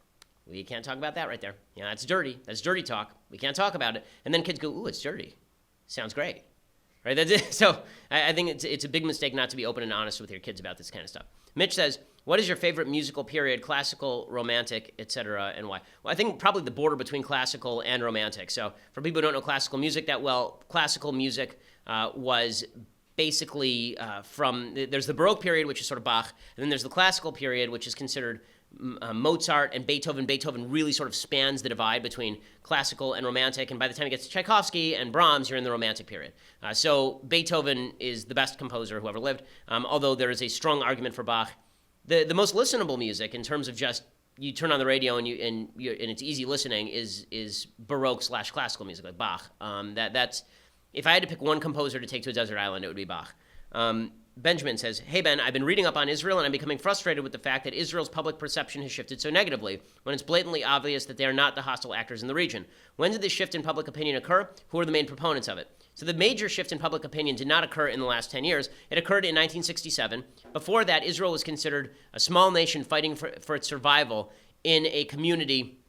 We can't talk about that right there. Yeah, that's dirty. That's dirty talk. We can't talk about it. And then kids go, ooh, it's dirty. Sounds great. Right? That's it. So I think it's a big mistake not to be open and honest with your kids about this kind of stuff. Mitch says, what is your favorite musical period, classical, romantic, etc., and why? Well, I think probably the border between classical and romantic. So for people who don't know classical music that well, classical music was basically there's the Baroque period, which is sort of Bach, and then there's the classical period, which is considered Mozart and Beethoven. Beethoven really sort of spans the divide between classical and romantic, and by the time it gets to Tchaikovsky and Brahms, you're in the romantic period. So Beethoven is the best composer who ever lived, although there is a strong argument for Bach. The most listenable music in terms of just you turn on the radio and it's easy listening is Baroque/classical music like Bach. That's if I had to pick one composer to take to a desert island, it would be Bach. Benjamin says, hey, Ben, I've been reading up on Israel, and I'm becoming frustrated with the fact that Israel's public perception has shifted so negatively when it's blatantly obvious that they are not the hostile actors in the region. When did this shift in public opinion occur? Who are the main proponents of it? So the major shift in public opinion did not occur in the last 10 years. It occurred in 1967. Before that, Israel was considered a small nation fighting for its survival in a community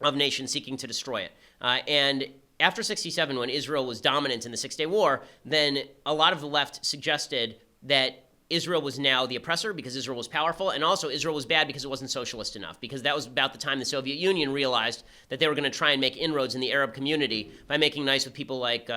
of nations seeking to destroy it. And after 67, when Israel was dominant in the Six-Day War, then a lot of the left suggested that Israel was now the oppressor because Israel was powerful, and also Israel was bad because it wasn't socialist enough, because that was about the time the Soviet Union realized that they were going to try and make inroads in the Arab community by making nice with people like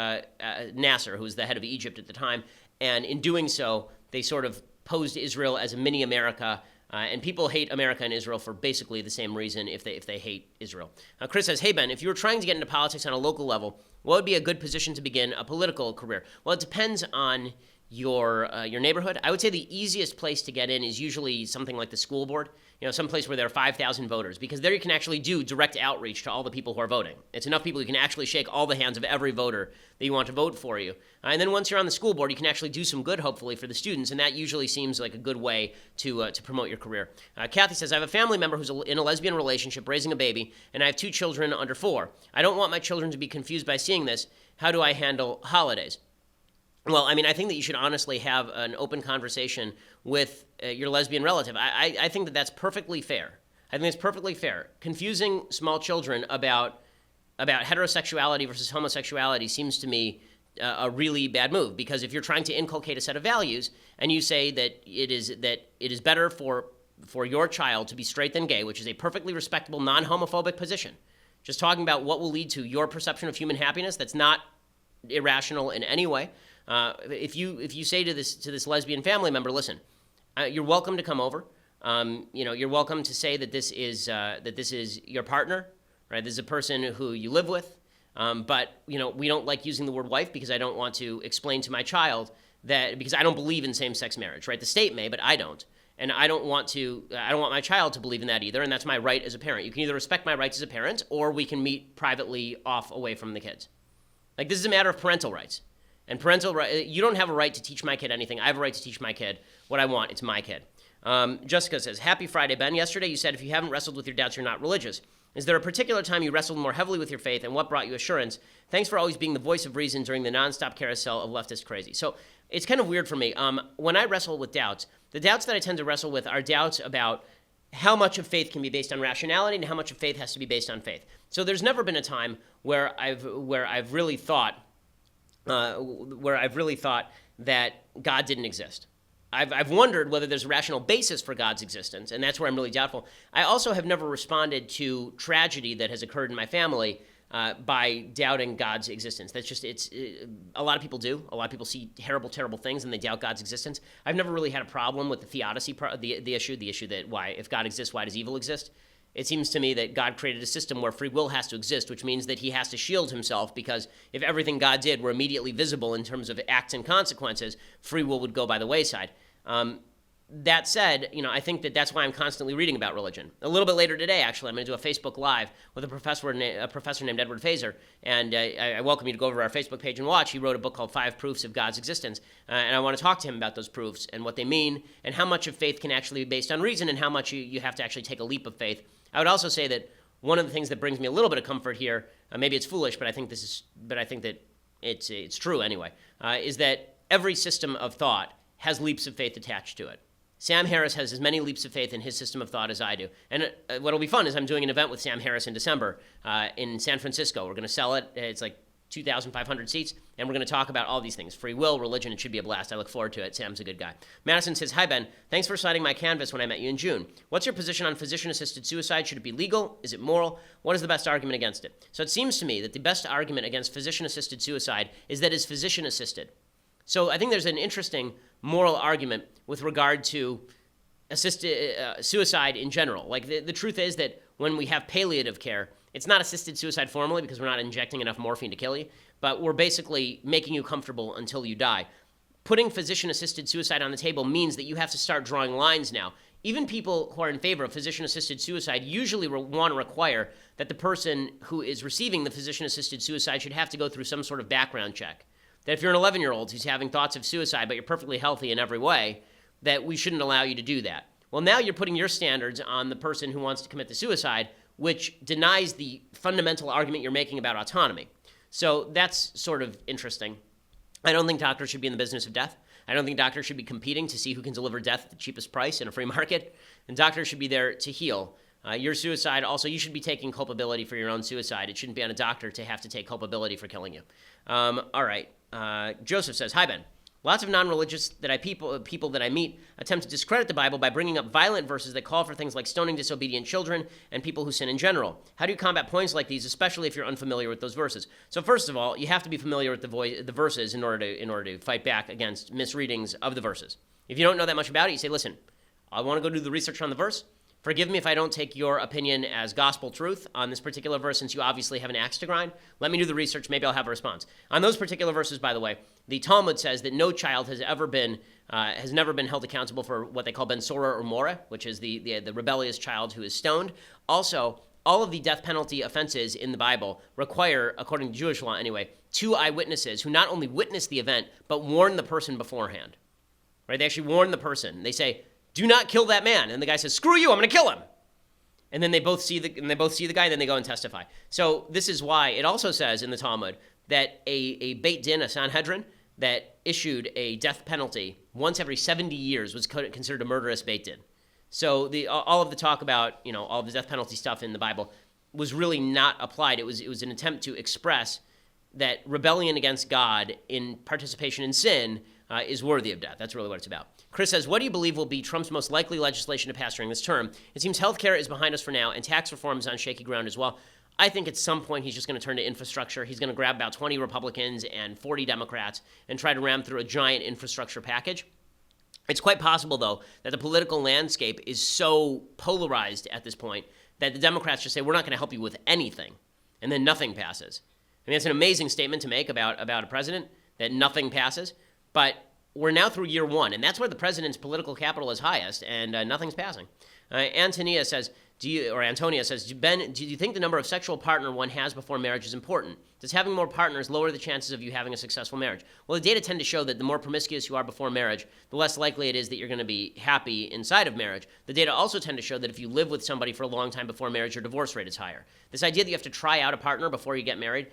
Nasser, who was the head of Egypt at the time, and in doing so, they sort of posed Israel as a mini America, and people hate America and Israel for basically the same reason if they hate Israel. Chris says, hey, Ben, if you were trying to get into politics on a local level, what would be a good position to begin a political career? Well, it depends on your neighborhood. I would say the easiest place to get in is usually something like the school board, some place where there are 5,000 voters, because there you can actually do direct outreach to all the people who are voting. It's enough people you can actually shake all the hands of every voter that you want to vote for you. And then once you're on the school board, you can actually do some good, hopefully, for the students, and that usually seems like a good way to promote your career. Kathy says, I have a family member who's in a lesbian relationship, raising a baby, and I have 2 children under 4. I don't want my children to be confused by seeing this. How do I handle holidays? Well, I mean, I think that you should honestly have an open conversation with your lesbian relative. I think that that's perfectly fair. I think it's perfectly fair. Confusing small children about heterosexuality versus homosexuality seems to me a really bad move, because if you're trying to inculcate a set of values and you say that it is better for your child to be straight than gay, which is a perfectly respectable, non-homophobic position, just talking about what will lead to your perception of human happiness, that's not irrational in any way. If you say to this lesbian family member, listen, you're welcome to come over. You're welcome to say that this is your partner, right? This is a person who you live with. But we don't like using the word wife because I don't want to explain to my child that, because I don't believe in same-sex marriage, right? The state may, but I don't. And I don't want my child to believe in that either, and that's my right as a parent. You can either respect my rights as a parent, or we can meet privately away from the kids. Like, this is a matter of parental rights. And you don't have a right to teach my kid anything. I have a right to teach my kid what I want. It's my kid. Jessica says, happy Friday, Ben. Yesterday you said if you haven't wrestled with your doubts, you're not religious. Is there a particular time you wrestled more heavily with your faith, and what brought you assurance? Thanks for always being the voice of reason during the nonstop carousel of leftist crazy. So it's kind of weird for me. When I wrestle with doubts, the doubts that I tend to wrestle with are doubts about how much of faith can be based on rationality and how much of faith has to be based on faith. So there's never been a time where I've really thought that God didn't exist. I've wondered whether there's a rational basis for God's existence, and that's where I'm really doubtful. I also have never responded to tragedy that has occurred in my family by doubting God's existence. That's just, a lot of people do. A lot of people see terrible, terrible things and they doubt God's existence. I've never really had a problem with the theodicy part, the issue that why, if God exists, why does evil exist? It seems to me that God created a system where free will has to exist, which means that he has to shield himself, because if everything God did were immediately visible in terms of acts and consequences, free will would go by the wayside. That said, I think that's why I'm constantly reading about religion. A little bit later today, actually, I'm going to do a Facebook Live with a professor named Edward Fazer, and I welcome you to go over to our Facebook page and watch. He wrote a book called 5 Proofs of God's Existence, and I want to talk to him about those proofs and what they mean, and how much of faith can actually be based on reason, and how much you have to actually take a leap of faith. I would also say that one of the things that brings me a little bit of comfort here, maybe it's foolish, but I think that it's true anyway, is that every system of thought has leaps of faith attached to it. Sam Harris has as many leaps of faith in his system of thought as I do. And what'll be fun is I'm doing an event with Sam Harris in December in San Francisco. We're going to sell it. It's like 2,500 seats, and we're going to talk about all these things. Free will, religion, it should be a blast. I look forward to it. Sam's a good guy. Madison says, hi, Ben. Thanks for signing my canvas when I met you in June. What's your position on physician-assisted suicide? Should it be legal? Is it moral? What is the best argument against it? So it seems to me that the best argument against physician-assisted suicide is that it's physician-assisted. So I think there's an interesting moral argument with regard to suicide in general. Like the truth is that when we have palliative care, it's not assisted suicide formally because we're not injecting enough morphine to kill you, but we're basically making you comfortable until you die. Putting physician-assisted suicide on the table means that you have to start drawing lines now. Even people who are in favor of physician-assisted suicide usually want to require that the person who is receiving the physician-assisted suicide should have to go through some sort of background check. That if you're an 11-year-old who's having thoughts of suicide, but you're perfectly healthy in every way, that we shouldn't allow you to do that. Well, now you're putting your standards on the person who wants to commit the suicide, which denies the fundamental argument you're making about autonomy. So that's sort of interesting. I don't think doctors should be in the business of death. I don't think doctors should be competing to see who can deliver death at the cheapest price in a free market. And doctors should be there to heal. Your suicide, also, you should be taking culpability for your own suicide. It shouldn't be on a doctor to have to take culpability for killing you. All right. Joseph says, hi, Ben. Lots of non-religious people that I meet attempt to discredit the Bible by bringing up violent verses that call for things like stoning disobedient children and people who sin in general. How do you combat points like these, especially if you're unfamiliar with those verses? So first of all, you have to be familiar with the verses in order to fight back against misreadings of the verses. If you don't know that much about it, you say, listen, I want to go do the research on the verse. Forgive me if I don't take your opinion as gospel truth on this particular verse, since you obviously have an axe to grind. Let me do the research. Maybe I'll have a response. On those particular verses, by the way, the Talmud says that no child has never been held accountable for what they call ben sora or mora, which is the rebellious child who is stoned. Also, all of the death penalty offenses in the Bible require, according to Jewish law anyway, 2 eyewitnesses who not only witness the event, but warn the person beforehand. Right? They actually warn the person. They say, do not kill that man. And the guy says, screw you, I'm going to kill him. And then they both see the guy, and then they go and testify. So this is why it also says in the Talmud that a Beit Din, a Sanhedrin, that issued a death penalty once every 70 years was considered a murderous Beit Din. So all of the talk about all of the death penalty stuff in the Bible was really not applied. It was an attempt to express that rebellion against God in participation in sin is worthy of death. That's really what it's about. Chris says, what do you believe will be Trump's most likely legislation to pass during this term? It seems healthcare is behind us for now, and tax reform is on shaky ground as well. I think at some point he's just going to turn to infrastructure. He's going to grab about 20 Republicans and 40 Democrats and try to ram through a giant infrastructure package. It's quite possible, though, that the political landscape is so polarized at this point that the Democrats just say, we're not going to help you with anything, and then nothing passes. I mean, it's an amazing statement to make about a president, that nothing passes, but we're now through year 1, and that's where the president's political capital is highest, and nothing's passing. Antonia says, Ben, do you think the number of sexual partner one has before marriage is important? Does having more partners lower the chances of you having a successful marriage? Well, the data tend to show that the more promiscuous you are before marriage, the less likely it is that you're going to be happy inside of marriage. The data also tend to show that if you live with somebody for a long time before marriage, your divorce rate is higher. This idea that you have to try out a partner before you get married,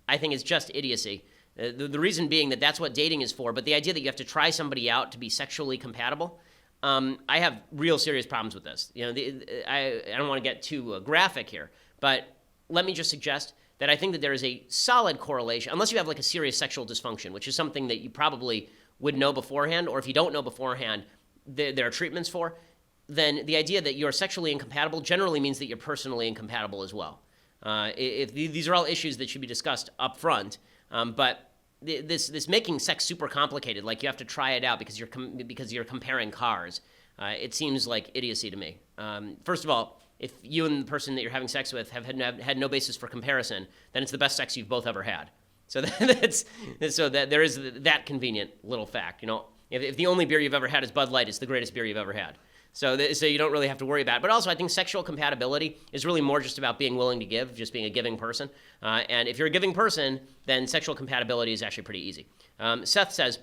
I think is just idiocy. The reason being that that's what dating is for, but the idea that you have to try somebody out to be sexually compatible, I have real serious problems with this. I don't want to get too graphic here, but let me just suggest that I think that there is a solid correlation, unless you have like a serious sexual dysfunction, which is something that you probably would know beforehand, or if you don't know beforehand, there are treatments for, then the idea that you're sexually incompatible generally means that you're personally incompatible as well. If these are all issues that should be discussed up front, but this making sex super complicated, like you have to try it out because you're comparing cars, it seems like idiocy to me. First of all, if you and the person that you're having sex with have had no basis for comparison, then it's the best sex you've both ever had. So that there is that convenient little fact. If the only beer you've ever had is Bud Light, it's the greatest beer you've ever had. So you don't really have to worry about it. But also, I think sexual compatibility is really more just about being willing to give, just being a giving person. And if you're a giving person, then sexual compatibility is actually pretty easy. Seth says,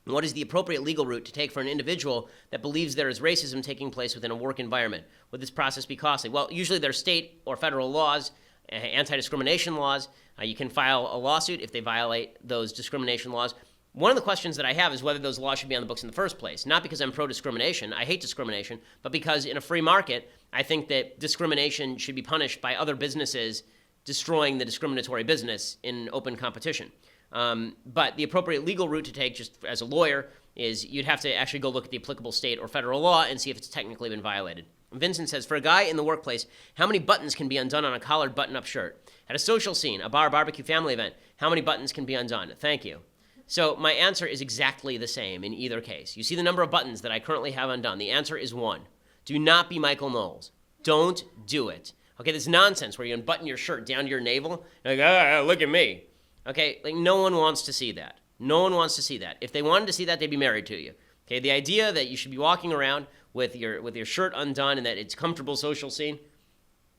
what is the appropriate legal route to take for an individual that believes there is racism taking place within a work environment? Would this process be costly? Well, usually there's state or federal laws, anti-discrimination laws. You can file a lawsuit if they violate those discrimination laws. One of the questions that I have is whether those laws should be on the books in the first place. Not because I'm pro-discrimination, I hate discrimination, but because in a free market, I think that discrimination should be punished by other businesses destroying the discriminatory business in open competition. But the appropriate legal route to take, just as a lawyer, is you'd have to actually go look at the applicable state or federal law and see if it's technically been violated. Vincent says, for a guy in the workplace, how many buttons can be undone on a collared button-up shirt? At a social scene, a bar, barbecue, family event, how many buttons can be undone? Thank you. So my answer is exactly the same in either case. You see the number of buttons that I currently have undone. The answer is 1. Do not be Michael Knowles. Don't do it. Okay, this nonsense where you unbutton your shirt down to your navel, like, look at me. Okay, like no one wants to see that. No one wants to see that. If they wanted to see that, they'd be married to you. Okay, the idea that you should be walking around with your shirt undone and that it's a comfortable social scene,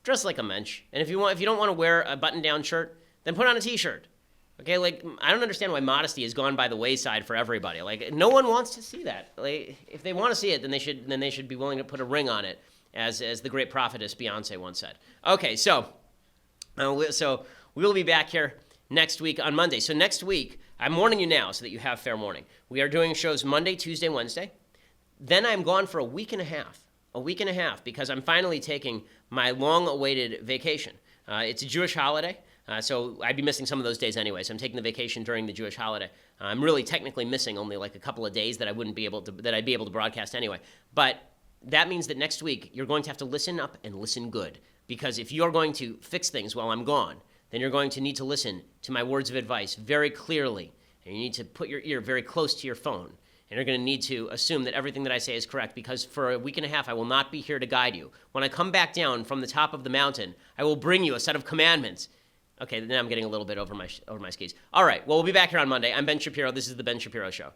dress like a mensch. And if you don't want to wear a button-down shirt, then put on a t-shirt. Okay, like I don't understand why modesty has gone by the wayside for everybody. Like no one wants to see that. Like if they want to see it, then they should be willing to put a ring on it, as the great prophetess Beyonce once said. Okay, so we'll be back here next week on Monday. So next week, I'm warning you now so that you have fair warning. We are doing shows Monday, Tuesday, Wednesday. Then I'm gone for a week and a half because I'm finally taking my long-awaited vacation. It's a Jewish holiday. So I'd be missing some of those days anyway. So I'm taking the vacation during the Jewish holiday. I'm really technically missing only like a couple of days that I'd be able to broadcast anyway. But that means that next week you're going to have to listen up and listen good, because if you're going to fix things while I'm gone, then you're going to need to listen to my words of advice very clearly, and you need to put your ear very close to your phone. And you're going to need to assume that everything that I say is correct, because for a week and a half, I will not be here to guide you. When I come back down from the top of the mountain, I will bring you a set of commandments. Okay, then I'm getting a little bit over my skis. All right, well, we'll be back here on Monday. I'm Ben Shapiro. This is The Ben Shapiro Show.